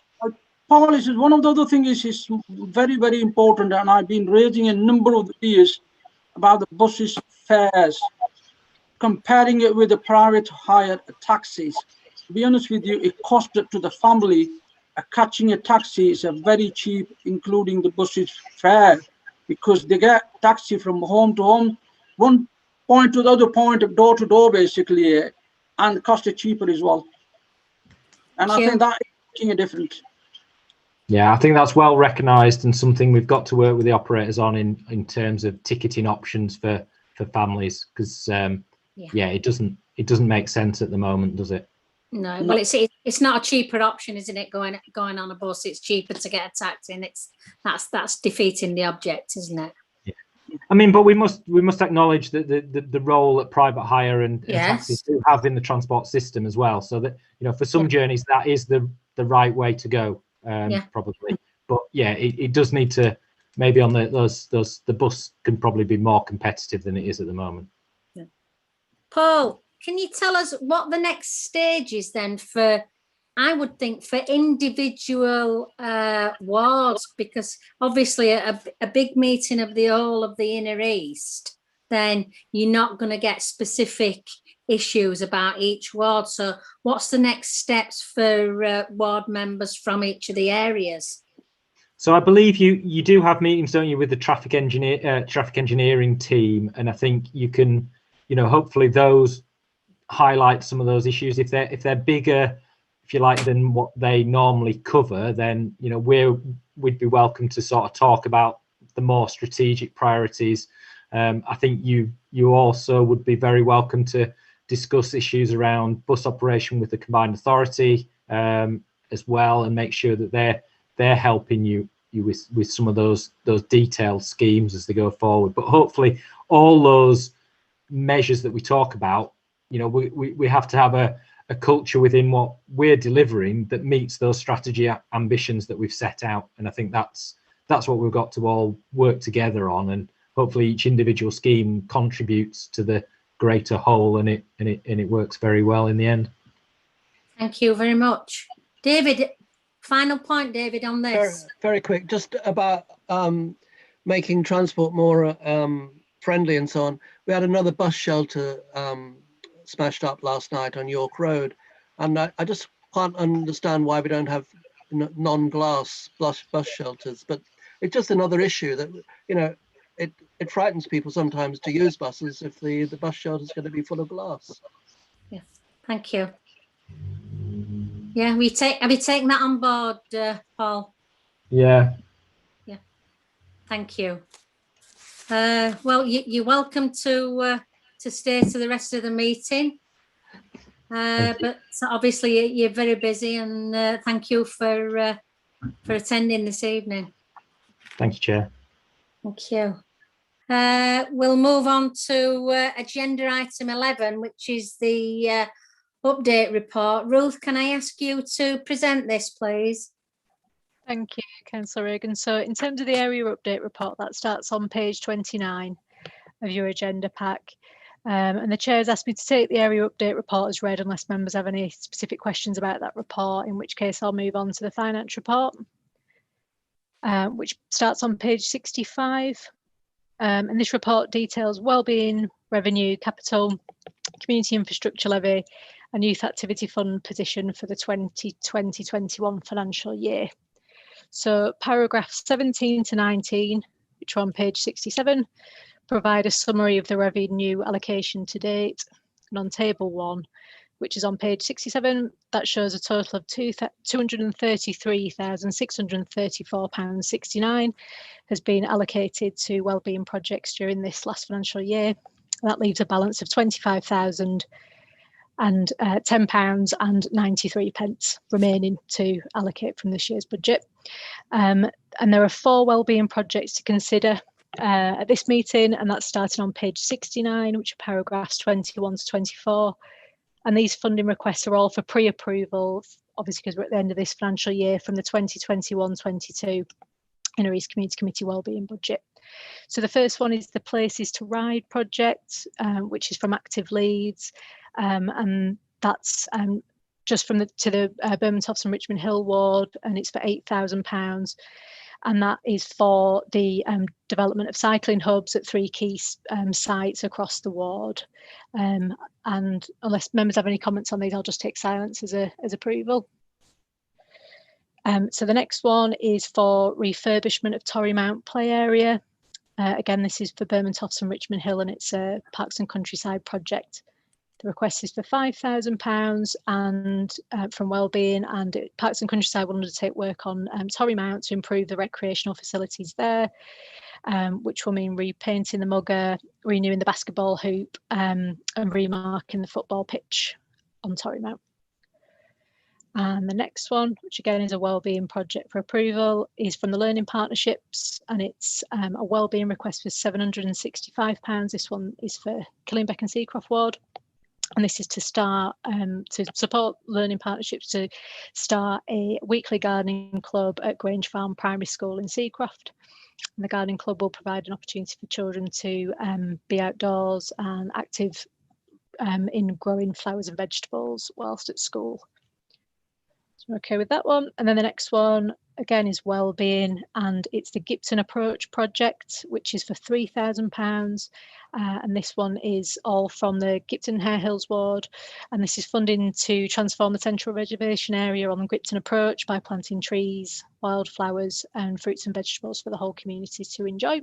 Paul, is one of the other things is very, very important, and I've been raising a number of years about the buses fares, comparing it with the private hire taxis. To be honest with you, it costs to the family. Catching a taxi is a very cheap, including the buses fare, because they get taxi from home to home, one point to the other point, door to door, basically, and cost it cheaper as well. And I think that is making a difference.
Yeah, I think that's well recognised and something we've got to work with the operators on in terms of ticketing options for families, because yeah, it doesn't make sense at the moment, does it?
No, well, it's not a cheaper option, isn't it? Going on a bus, it's cheaper to get a taxi, and that's defeating the object, isn't it?
Yeah. I mean, but we must acknowledge that the role that private hire and taxis do have in the transport system as well. So that, you know, for some journeys that is the right way to go, probably. But yeah, it does need to, maybe on the bus can probably be more competitive than it is at the moment.
Yeah. Paul, can you tell us what the next stage is then for, I would think, for individual wards, because obviously a big meeting of the whole of the Inner East, then you're not going to get specific issues about each ward. So what's the next steps for ward members from each of the areas?
So I believe you do have meetings, don't you, with the traffic engineering team, and I think you can, you know, hopefully those highlight some of those issues. If they're bigger, if you like, than what they normally cover, then, you know, we'd be welcome to sort of talk about the more strategic priorities. I think you also would be very welcome to discuss issues around bus operation with the combined authority as well, and make sure that they're helping you with some of those detailed schemes as they go forward. But hopefully all those measures that we talk about, you know, we have to have a culture within what we're delivering that meets those strategy ambitions that we've set out. And I think that's what we've got to all work together on, and hopefully each individual scheme contributes to the greater whole, and it works very well in the end.
Thank you very much. David, final point, David, on this.
Very quick, just about making transport more friendly and so on. We had another bus shelter smashed up last night on York Road, and I just can't understand why we don't have non-glass bus shelters. But it's just another issue that, you know, it frightens people sometimes to use buses if the bus shelter is going to be full of glass.
Yeah, thank you. Yeah, have you taken that on board, Paul?
Yeah.
Yeah, thank you. Well, you're welcome to stay to the rest of the meeting, but obviously you're very busy, and thank you for attending this evening.
Thank you, Chair.
Thank you. We'll move on to agenda item 11, which is the update report. Ruth, can I ask you to present this, please?
Thank you, Councillor Reagan. So in terms of the area update report, that starts on page 29 of your agenda pack. And the chair's asked me to take the area update report as read unless members have any specific questions about that report, in which case I'll move on to the finance report, which starts on page 65. And this report details wellbeing, revenue, capital, community infrastructure levy and youth activity fund position for the 2020-21 financial year. So paragraphs 17 to 19, which are on page 67, provide a summary of the revenue allocation to date. And on table 1, which is on page 67, that shows a total of £233,634.69 has been allocated to wellbeing projects during this last financial year. And that leaves a balance of £25,010.93 remaining to allocate from this year's budget. And there are 4 wellbeing projects to consider at this meeting, and that's starting on page 69, which are paragraphs 21 to 24, And these funding requests are all for pre-approval, obviously because we're at the end of this financial year, from the 2021-22 Inner East Community Committee Wellbeing Budget. So the first one is the Places to Ride project, which is from Active Leeds, and that's just from the Birmingham and Richmond Hill ward, and it's for £8,000. And that is for the development of cycling hubs at 3 key sites across the ward. And unless members have any comments on these, I'll just take silence as approval. So the next one is for refurbishment of Tory Mount play area. Again, this is for Birmingham and Richmond Hill, and it's a Parks and Countryside project. The request is for £5,000 and from Wellbeing, and Parks and Countryside will undertake work on Tory Mount to improve the recreational facilities there, which will mean repainting the mugger, renewing the basketball hoop, and remarking the football pitch on Tory Mount. And the next one, which again is a wellbeing project for approval, is from the Learning Partnerships, and it's a wellbeing request for £765. This one is for Killingbeck and Seacroft ward. And this is to start, to support Learning Partnerships to start a weekly gardening club at Grange Farm Primary School in Seacroft. And the gardening club will provide an opportunity for children to be outdoors and active in growing flowers and vegetables whilst at school. So we're okay with that one. And then the next one, again, is wellbeing, and it's the Gipton Approach project, which is for £3,000. And this one is all from the Gipton Hare Hills ward. And this is funding to transform the central reservation area on the Gipton Approach by planting trees, wildflowers and fruits and vegetables for the whole community to enjoy.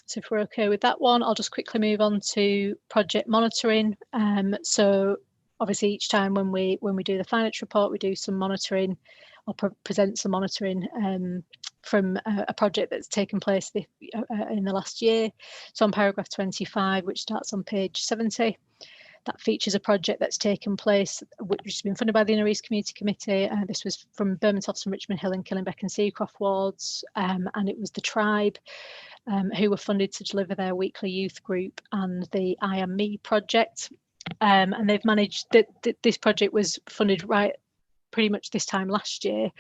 So if we're okay with that one, I'll just quickly move on to project monitoring. So obviously each time when we do the financial report, we do some monitoring or present some monitoring from a project that's taken place in the last year. So on paragraph 25, which starts on page 70, that features a project that's taken place, which has been funded by the Inner East Community Committee. This was from Birmingham and Richmond Hill and Killingbeck and Seacroft wards, and it was the Tribe who were funded to deliver their weekly youth group and the I Am Me project. And they've managed that this project was funded right pretty much this time last year,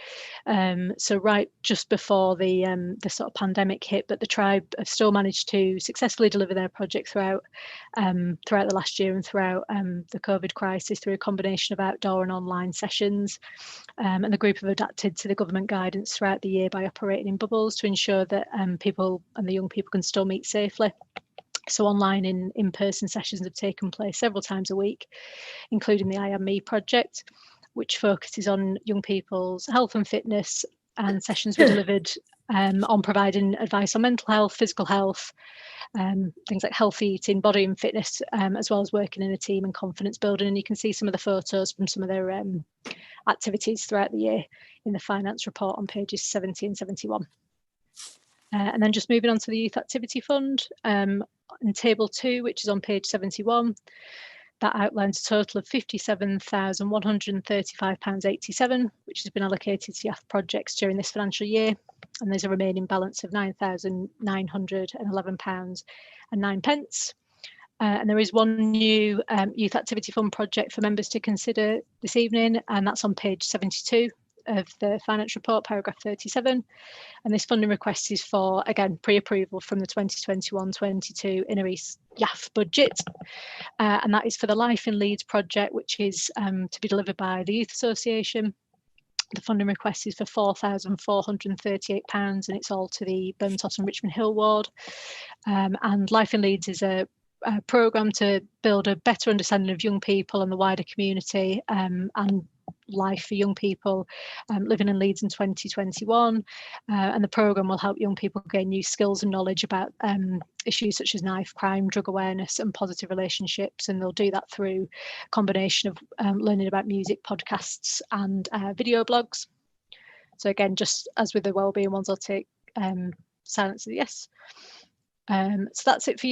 so right just before the sort of pandemic hit, but the Tribe have still managed to successfully deliver their project throughout the last year and throughout the COVID crisis through a combination of outdoor and online sessions, and the group have adapted to the government guidance throughout the year by operating in bubbles to ensure that people and the young people can still meet safely. So online and in-person sessions have taken place several times a week, including the I Am Me project, which focuses on young people's health and fitness, and sessions were delivered on providing advice on mental health, physical health, things like healthy eating, body and fitness, as well as working in a team and confidence building. And you can see some of the photos from some of their activities throughout the year in the finance report on pages 70 and 71. And then just moving on to the Youth Activity Fund, in table 2, which is on page 71, that outlines a total of £57,135.87, which has been allocated to YAF projects during this financial year, and there's a remaining balance of £9,911.09. And there is one new Youth Activity Fund project for members to consider this evening, and that's on page 72 of the finance report, paragraph 37, and this funding request is for, again, pre-approval from the 2021-22 Inner East YAF budget, and that is for the Life in Leeds project, which is to be delivered by the Youth Association. The funding request is for £4,438, and it's all to the Birmingham and Richmond Hill ward. And Life in Leeds is a programme to build a better understanding of young people and the wider community, and life for young people living in Leeds in 2021, and the programme will help young people gain new skills and knowledge about issues such as knife crime, drug awareness and positive relationships, and they'll do that through a combination of learning about music, podcasts and video blogs. So again, just as with the wellbeing ones, I'll take silence as a yes. So that's it for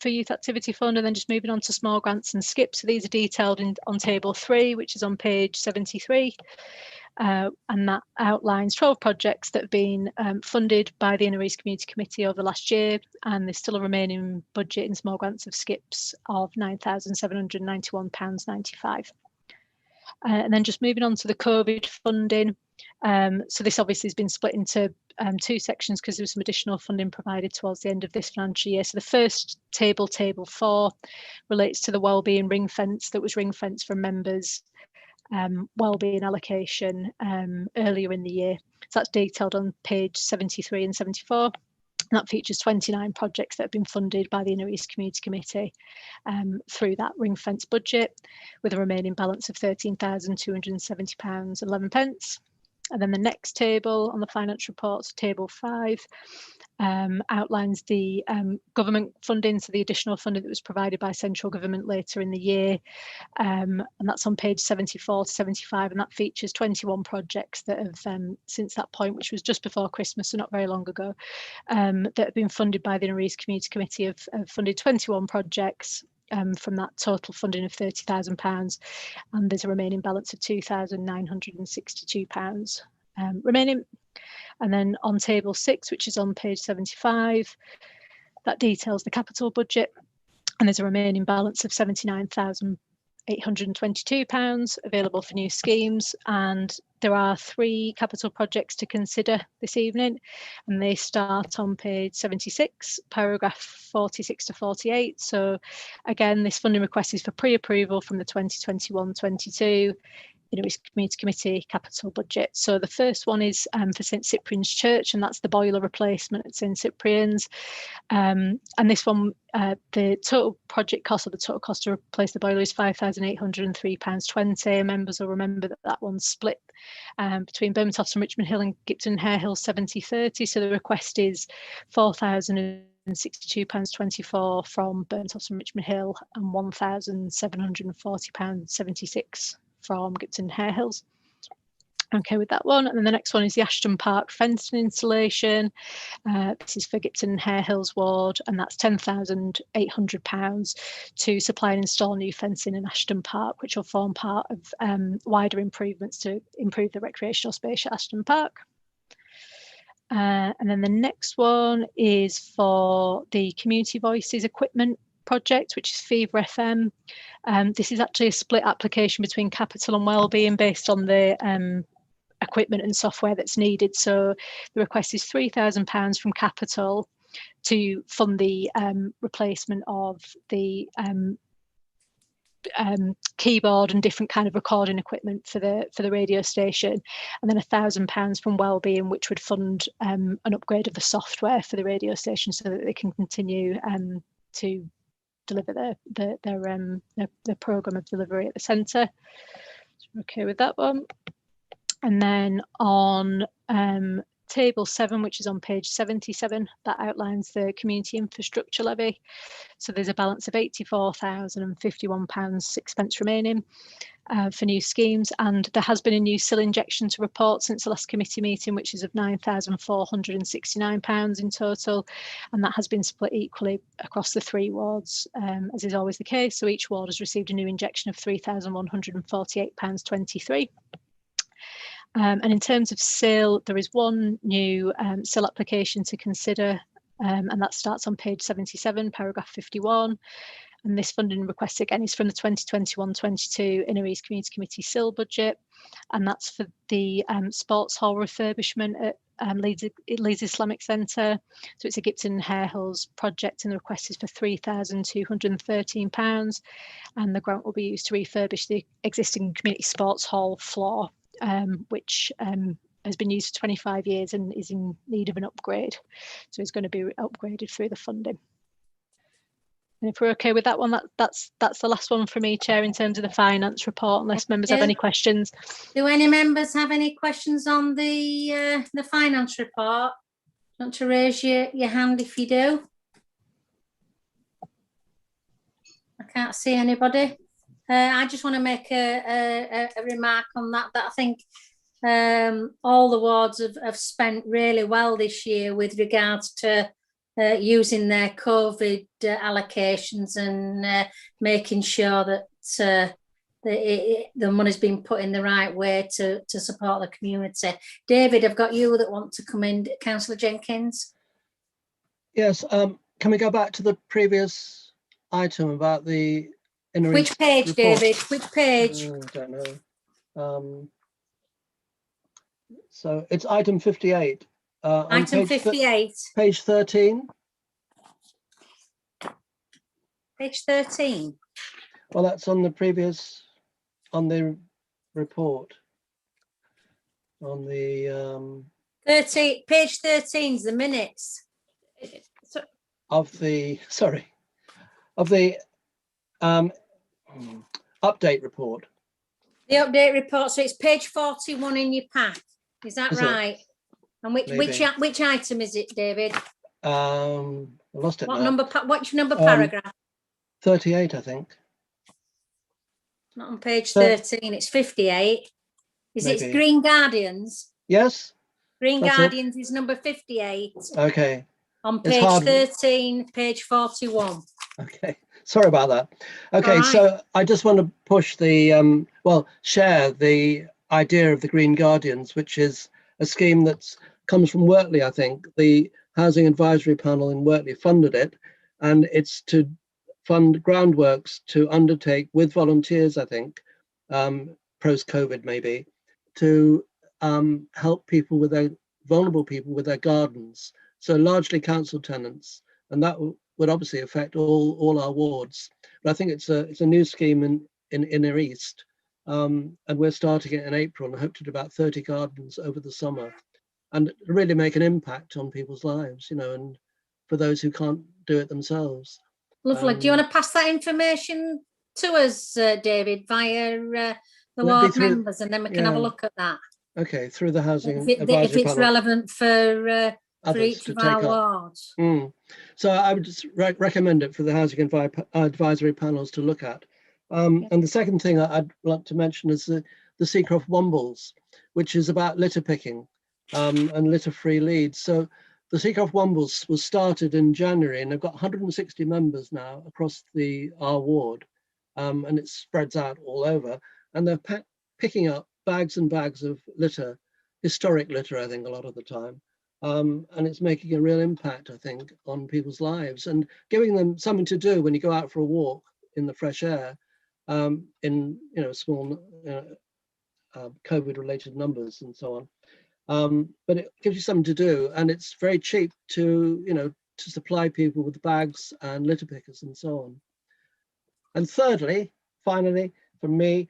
Youth Activity Fund, and then just moving on to small grants and skips. So these are detailed on table 3, which is on page 73. and that outlines 12 projects that have been funded by the Inner East Community Committee over the last year, and there's still a remaining budget in small grants of SCIPs of £9,791.95. And then just moving on to the COVID funding. So this obviously has been split into two sections because there was some additional funding provided towards the end of this financial year. So the first table, table 4, relates to the wellbeing ring fence that was ring fenced from members' wellbeing allocation earlier in the year. So that's detailed on page 73 and 74. And that features 29 projects that have been funded by the Inner East Community Committee through that ring fence budget, with a remaining balance of £13,270.11. And then the next table on the finance reports, table 5, outlines the government funding, so the additional funding that was provided by central government later in the year, and that's on page 74 to 75, and that features 21 projects that have since that point, which was just before Christmas, so not very long ago, that have been funded by the Inner East Community Committee, have funded 21 projects from that total funding of £30,000, and there's a remaining balance of £2,962 remaining. And then on table 6, which is on page 75, that details the capital budget, and there's a remaining balance of £79,822 available for new schemes. And there are 3 capital projects to consider this evening, and they start on page 76, paragraph 46 to 48. So again, this funding request is for pre-approval from the 2021-22 Inner East Community Committee capital budget. So the first one is for St Cyprian's Church, and that's the boiler replacement at St Cyprian's. And this one, the total project cost, or the total cost to replace the boiler, is £5,803.20. Members will remember that that one's split between Bermondsey and Richmond Hill and Gipton Hare Hill 70/30. So the request is £4,062.24 from Bermondsey and Richmond Hill, and £1,740.76 from Gipton Hare Hills. Okay with that one. And then the next one is the Ashton Park fencing installation. This is for Gipton Hare Hills ward, and that's £10,800 to supply and install new fencing in Ashton Park, which will form part of wider improvements to improve the recreational space at Ashton Park. And then the next one is for the Community Voices equipment project, which is Fever FM. This is actually a split application between capital and wellbeing based on the equipment and software that's needed. So the request is £3,000 from capital to fund the replacement of the keyboard and different kind of recording equipment for the radio station, and then £1,000 from wellbeing, which would fund an upgrade of the software for the radio station so that they can continue to deliver their programme of delivery at the centre. So we're okay with that one. And then on table 7, which is on page 77, that outlines the community infrastructure levy. So there's a balance of £84,051.06 remaining for new schemes, and there has been a new SIL injection to report since the last committee meeting, which is of £9,469 in total, and that has been split equally across the 3 wards, as is always the case. So each ward has received a new injection of £3,148.23. And in terms of SIL, there is one new SIL application to consider, and that starts on page 77, paragraph 51. And this funding request again is from the 2021-22 Inner East Community Committee SIL budget, and that's for the sports hall refurbishment at Leeds Islamic Centre. So it's a Gipton Hare Hills project, and the request is for £3,213, and the grant will be used to refurbish the existing community sports hall floor, which has been used for 25 years and is in need of an upgrade. So it's going to be upgraded through the funding. And if we're okay with that one, that's the last one for me, Chair, in terms of the finance report, unless members have any questions.
Do any members have any questions on the finance report? Want to raise your hand if you do? I can't see anybody. I just want to make a remark on that I think all the wards have spent really well this year with regards to using their COVID allocations and making sure that the money's been put in the right way to support the community. David, I've got you that want to come in. Councillor Jenkins.
Yes. Can we go back to the previous item about the Inner
Which
East
page,
report?
David? Which page?
I don't know. So it's item 58.
Item 58.
Page 13.
Page 13.
Well, that's on the previous, on the report. On the
30, page 13 is the minutes.
Of the update report.
The update report. So it's page 41 in your pack. Is that
Is it?
right? And which item is it, David?
I lost it
What
now.
number? Which number paragraph?
38, I think.
Not on page 13. It's 58. Is it
Maybe.
Green Guardians?
Yes.
Green
That's it.
Guardians is number 58.
Okay.
On
It's
page
hard.
13, page 41.
Okay. Sorry about that. Okay,
All right.
so I just want to push the share the idea of the Green Guardians, which is a scheme that comes from Wortley. I think the Housing Advisory Panel in Wortley funded it, and it's to fund groundworks to undertake with volunteers, I think, post-COVID maybe, to help people with their vulnerable people with their gardens. So largely council tenants, and that would obviously affect all our wards. But I think it's a new scheme in Inner East, and we're starting it in April and hope to do about 30 gardens over the summer, and really make an impact on people's lives, you know, and for those who can't do it themselves.
Lovely. Do you want to pass that information to us, David, via the ward members, and then we can have a look at that?
Okay, through the Housing
If
Advisory
it's
Panel.
relevant for each of our wards.
So I would just recommend it for the Housing Advisory Panels to look at. And the second thing I'd like to mention is the Seacroft Wombles, which is about litter picking and litter-free Leeds. So the Seacroft Wombles was started in January, and they've got 160 members now across our ward, and it spreads out all over. And they're picking up bags and bags of litter, historic litter, I think, a lot of the time. And it's making a real impact, I think, on people's lives and giving them something to do when you go out for a walk in the fresh air, in small COVID-related numbers and so on. But it gives you something to do, and it's very cheap to supply people with bags and litter pickers and so on. And thirdly, finally, from me,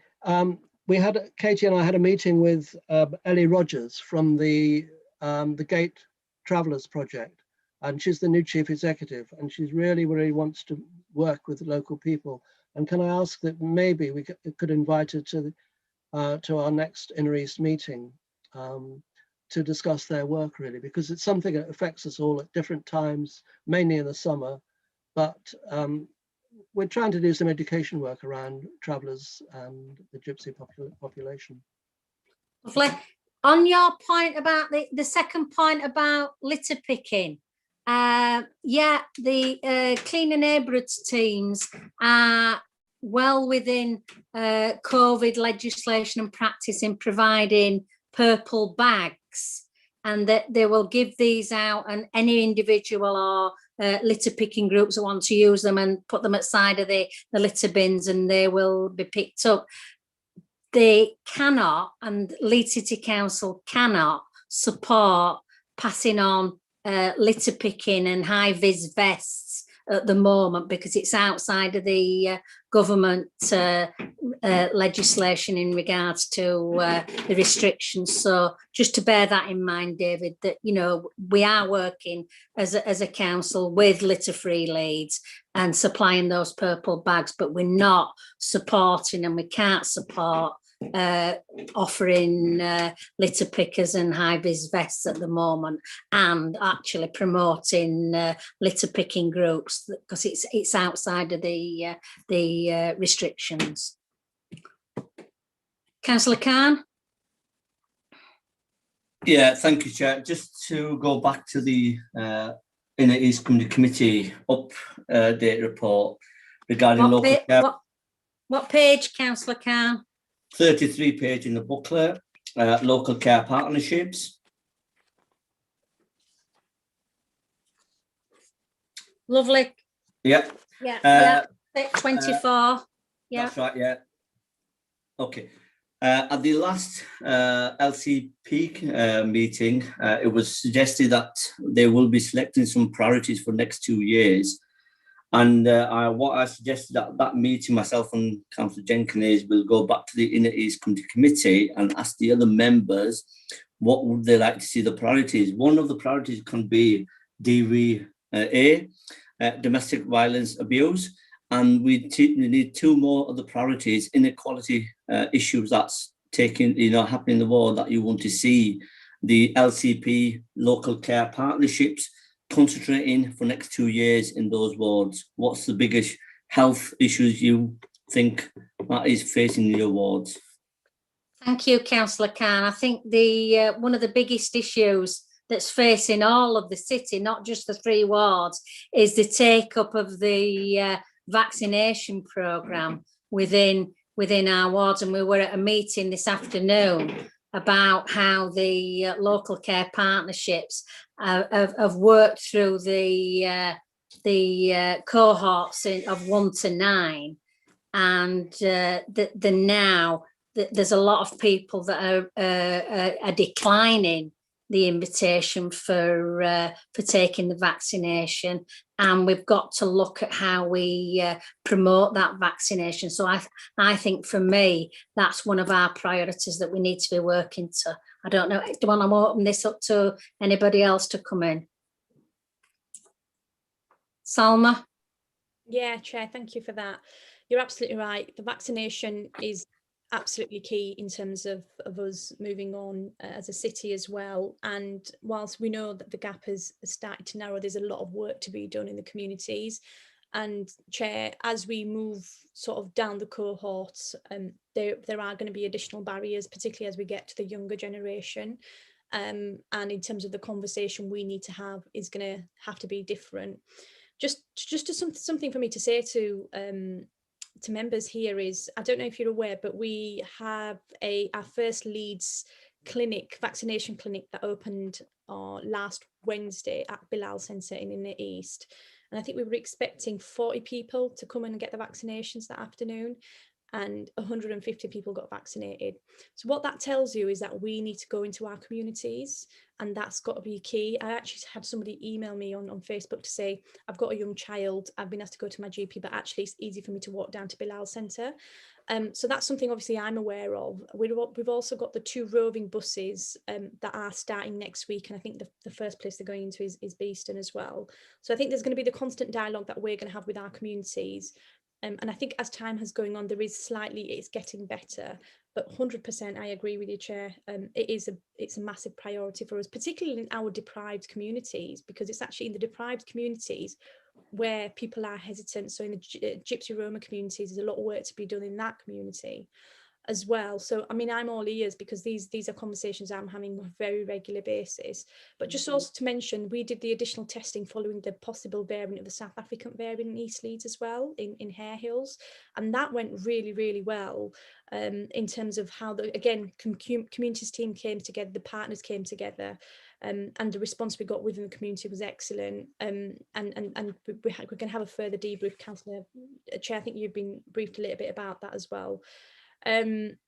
Katie and I had a meeting with Ellie Rogers from the Gate Travellers Project, and she's the new chief executive, and she's really wants to work with local people. And can I ask that maybe we could invite her to our next Inner East meeting to discuss their work, really, because it's something that affects us all at different times, mainly in the summer. But we're trying to do some education work around travellers and the gypsy population.
Lovely. On your point about the second point about litter picking, the cleaner neighbourhoods teams are well within COVID legislation and practice in providing purple bags, and that they will give these out, and any individual or litter picking groups that want to use them and put them outside of the litter bins, and they will be picked up. They cannot, and Leeds City Council cannot support passing on litter picking and high-vis vests at the moment, because it's outside of the government legislation in regards to the restrictions. So just to bear that in mind, David, that we are working as a council with litter-free Leeds and supplying those purple bags, but we're not supporting, and we can't support offering litter pickers and high-vis vests at the moment, and actually promoting litter picking groups, because it's outside of the restrictions. Councillor Khan.
Yeah, thank you, Chair. Just to go back to the Inner East Community Committee update report regarding local
What page, Councillor Khan?
33 page in the booklet, local care partnerships.
Lovely.
Yeah.
Yeah. 24. Yeah.
That's right. Yeah. Okay. At the last LCP meeting, it was suggested that they will be selecting some priorities for next 2 years. And what I suggested at that meeting, myself and Councillor Jenkins, is we'll go back to the Inner East Community Committee and ask the other members what would they like to see the priorities. One of the priorities can be DVA, domestic violence abuse, and we need 2 more of the priorities: inequality issues that's happening in the world that you want to see. The LCP local care partnerships concentrating for next 2 years in those wards. What's the biggest health issues you think that is facing your wards?
Thank you, Councillor Khan. I think the one of the biggest issues that's facing all of the city, not just the 3 wards, is the take-up of the vaccination programme within our wards. And we were at a meeting this afternoon about how the local care partnerships have worked through the cohorts of 1 to 9, and there's a lot of people that are declining the invitation for taking the vaccination, and we've got to look at how we promote that vaccination. So I think for me, that's one of our priorities that we need to be working to. I don't know, do you want to open this up to anybody else to come in? Salma?
Yeah, Chair, thank you for that. You're absolutely right. The vaccination is absolutely key in terms of us moving on as a city as well. And whilst we know that the gap has started to narrow, there's a lot of work to be done in the communities. And Chair, as we move sort of down the cohorts, there are going to be additional barriers, particularly as we get to the younger generation. And in terms of the conversation we need to have is going to have to be different. Just something for me to say to members here is, I don't know if you're aware, but we have our first Leeds vaccination clinic that opened last Wednesday at Bilal Centre in the East. And I think we were expecting 40 people to come and get the vaccinations that afternoon, and 150 people got vaccinated. So what that tells you is that we need to go into our communities, and that's got to be key. I actually had somebody email me on Facebook to say, I've got a young child, I've been asked to go to my GP, but actually it's easy for me to walk down to Bilal Centre. So that's something obviously I'm aware of. We've also got the 2 roving buses that are starting next week, and I think the first place they're going into is Beeston as well. So I think there's going to be the constant dialogue that we're going to have with our communities. And I think as time has going on, it's getting better, but 100% I agree with you, Chair. It's a massive priority for us, particularly in our deprived communities, because it's actually in the deprived communities where people are hesitant. So in the Gypsy Roma communities, there's a lot of work to be done in that community as well. So I mean, I'm all ears, because these are conversations I'm having on a very regular basis. But just also to mention, we did the additional testing following the possible variant of the South African variant in East Leeds as well, in Hare Hills, and that went really, really well in terms of how communities team came together, the partners came together, and the response we got within the community was excellent. And we can have a further debrief, Councillor Chair. I think you've been briefed a little bit about that as well.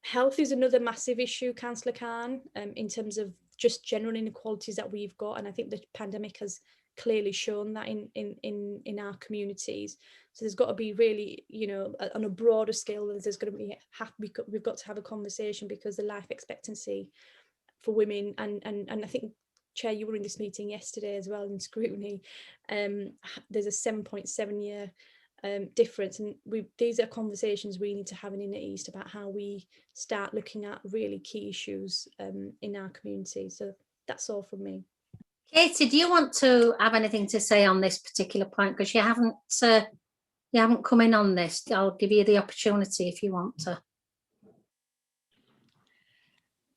Health is another massive issue, Councillor Khan, in terms of just general inequalities that we've got, and I think the pandemic has clearly shown that in our communities. So there's got to be really, on a broader scale, there's going to be we've got to have a conversation, because the life expectancy for women, and I think, Chair, you were in this meeting yesterday as well in scrutiny. There's a 7.7 year difference, and these are conversations we need to have in the East about how we start looking at really key issues in our community. So that's all from me.
Katie, do you want to have anything to say on this particular point, because you haven't come in on this? I'll give you the opportunity if you want to.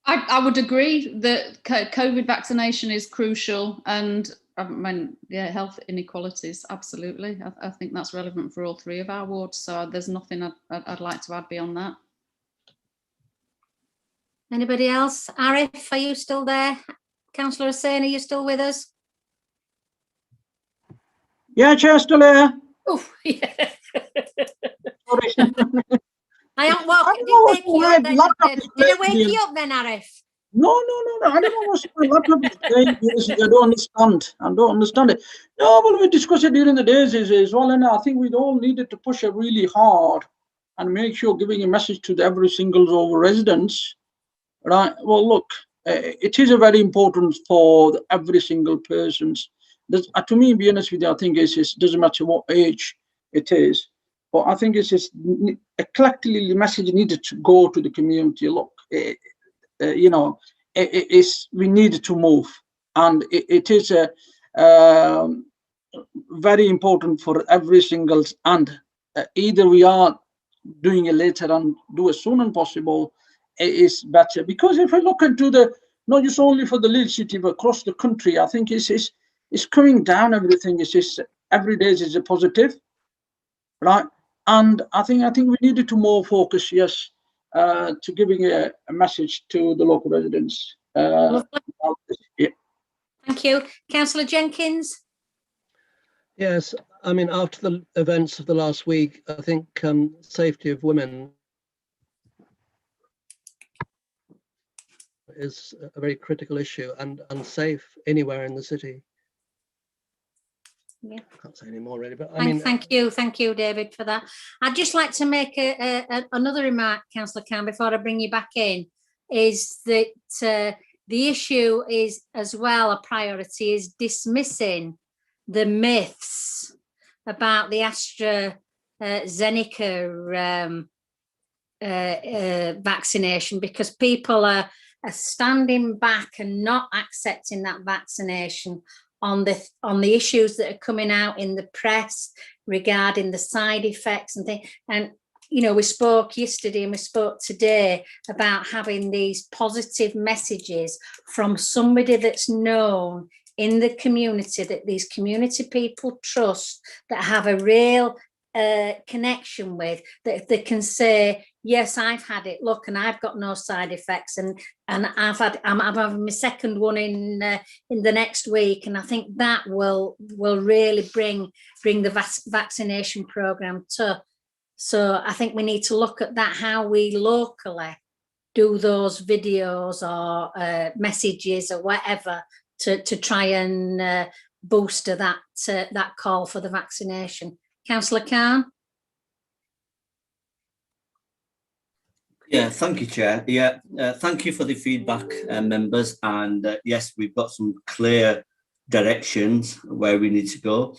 I would agree that COVID vaccination is crucial, and I mean, yeah, health inequalities, absolutely. I think that's relevant for all 3 of our wards. So there's nothing I'd like to add beyond that.
Anybody else? Arif, are you still there? Councillor Hussain, are you still with us?
Yeah, Chair, still here.
Oh, yeah.
Sorry.
I am walking. Did wake you up then? Did I wake you up then, Arif?
No. I don't know what my laptop is saying. I don't understand. I don't understand it. No, well, we discussed it during the days as well, and I think we all needed to push it really hard and make sure giving a message to every single over residents. Right. Well, look, it is a very important for every single person's. To me, be honest with you, I think it doesn't matter what age it is, but I think it's just a collectively message needed to go to the community. Look, you know, we need to move, and it is very important for every single. And either we are doing it later and do as soon as possible. Is better, because if I look into not just only for the Leeds city but across the country, I think it's coming down. Everything is just every day is a positive, right? And I think we needed to more focus, yes, to giving a message to the local residents. Yeah.
Thank you, Councillor Jenkins.
Yes, I mean, after the events of the last week, I think safety of women is a very critical issue and unsafe anywhere in the city.
Yeah.
I can't say any more really, but
thank you, David, for that. I'd just like to make another remark, Councillor Khan, before I bring you back in, is that the issue is as well a priority is dismissing the myths about the AstraZeneca vaccination, because people are standing back and not accepting that vaccination on the issues that are coming out in the press regarding the side effects and things. And you know, we spoke yesterday and we spoke today about having these positive messages from somebody that's known in the community, that these community people trust, that have a real connection with, that they can say, yes, I've had it, look, and I've got no side effects, and I'm having my second one in the next week. And I think that will really bring the vaccination program to. So I think we need to look at that, how we locally do those videos or messages or whatever to try and booster that call for the vaccination. Councillor Khan.
Yeah, thank you, Chair. Yeah, thank you for the feedback, members. And yes, we've got some clear directions where we need to go.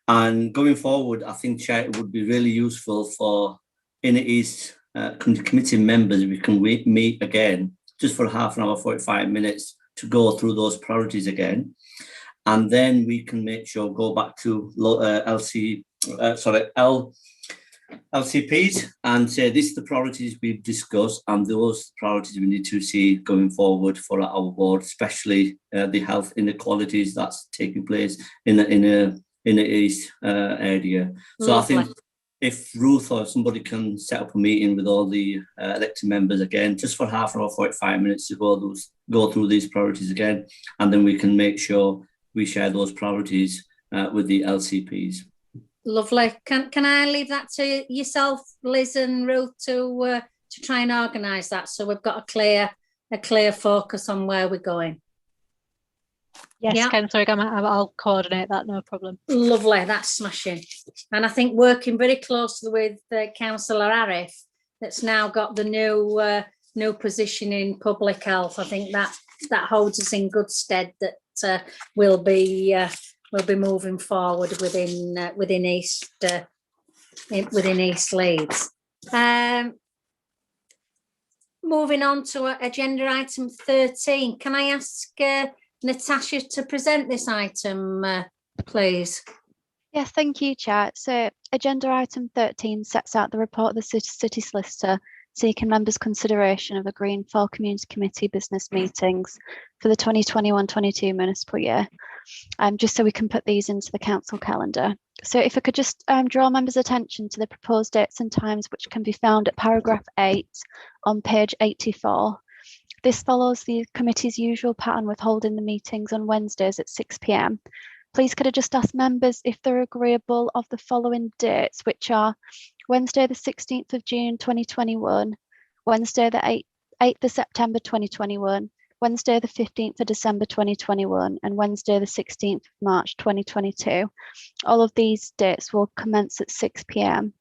And going forward, I think, Chair, it would be really useful for Inner East committee members, we can meet again just for half an hour, 45 minutes to go through those priorities again. And then we can make sure, go back to LCPs and say, this is the priorities we've discussed and those priorities we need to see going forward for our board, especially the health inequalities that's taking place in the East area. So I think if Ruth or somebody can set up a meeting with all the elected members again, just for half an hour, 45 minutes to go through these priorities again, and then we can make sure we share those priorities with the LCPs.
Lovely. Can I leave that to yourself, Liz and Ruth, to try and organise that, so we've got a clear focus on where we're going?
Yes,
yeah.
Councillor, I'll coordinate that, no problem.
Lovely, that's smashing. And I think working very closely with Councillor Arif, that's now got the new position in public health, I think that holds us in good stead, that we'll be moving forward within East Leeds. Moving on to agenda item 13, can I ask Natasha to present this item, please?
Yes, thank you, Chair. So agenda item 13 sets out the report of the City Solicitor seeking members' consideration of agreeing for community committee business meetings for the 2021-22 municipal year. just so we can put these into the council calendar. So if I could just draw members' attention to the proposed dates and times, which can be found at paragraph 8 on page 84. This follows the committee's usual pattern with holding the meetings on Wednesdays at 6 p.m. Please could I just ask members if they're agreeable of the following dates, which are Wednesday the 16th of June 2021, Wednesday the 8th of September 2021, Wednesday the 15th of December 2021, and Wednesday the 16th of March 2022. All of these dates will commence at 6 p.m.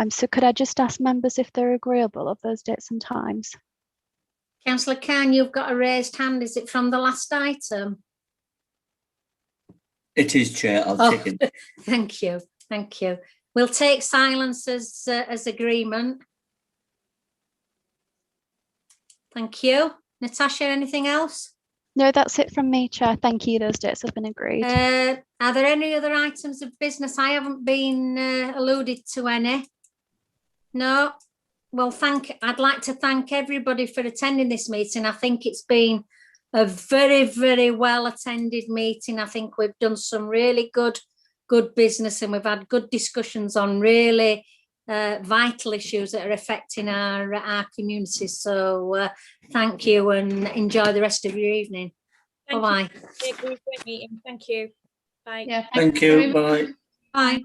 So could I just ask members if they're agreeable of those dates and times?
Councillor Khan, you've got a raised hand. Is it from the last item?
It is, Chair. I'll take it.
Thank you. Thank you. We'll take silence as agreement. Thank you. Natasha, anything else?
No, that's it from me, Chair. Thank you. Those dates have been agreed.
Are there any other items of business? I haven't been alluded to any. No. Well, I'd like to thank everybody for attending this meeting. I think it's been a very, very well attended meeting. I think we've done some really good business, and we've had good discussions on really vital issues that are affecting our community. So thank you, and enjoy the rest of your evening. Bye-bye.
Great meeting. Thank you. Bye.
Thank you. Bye.
Bye.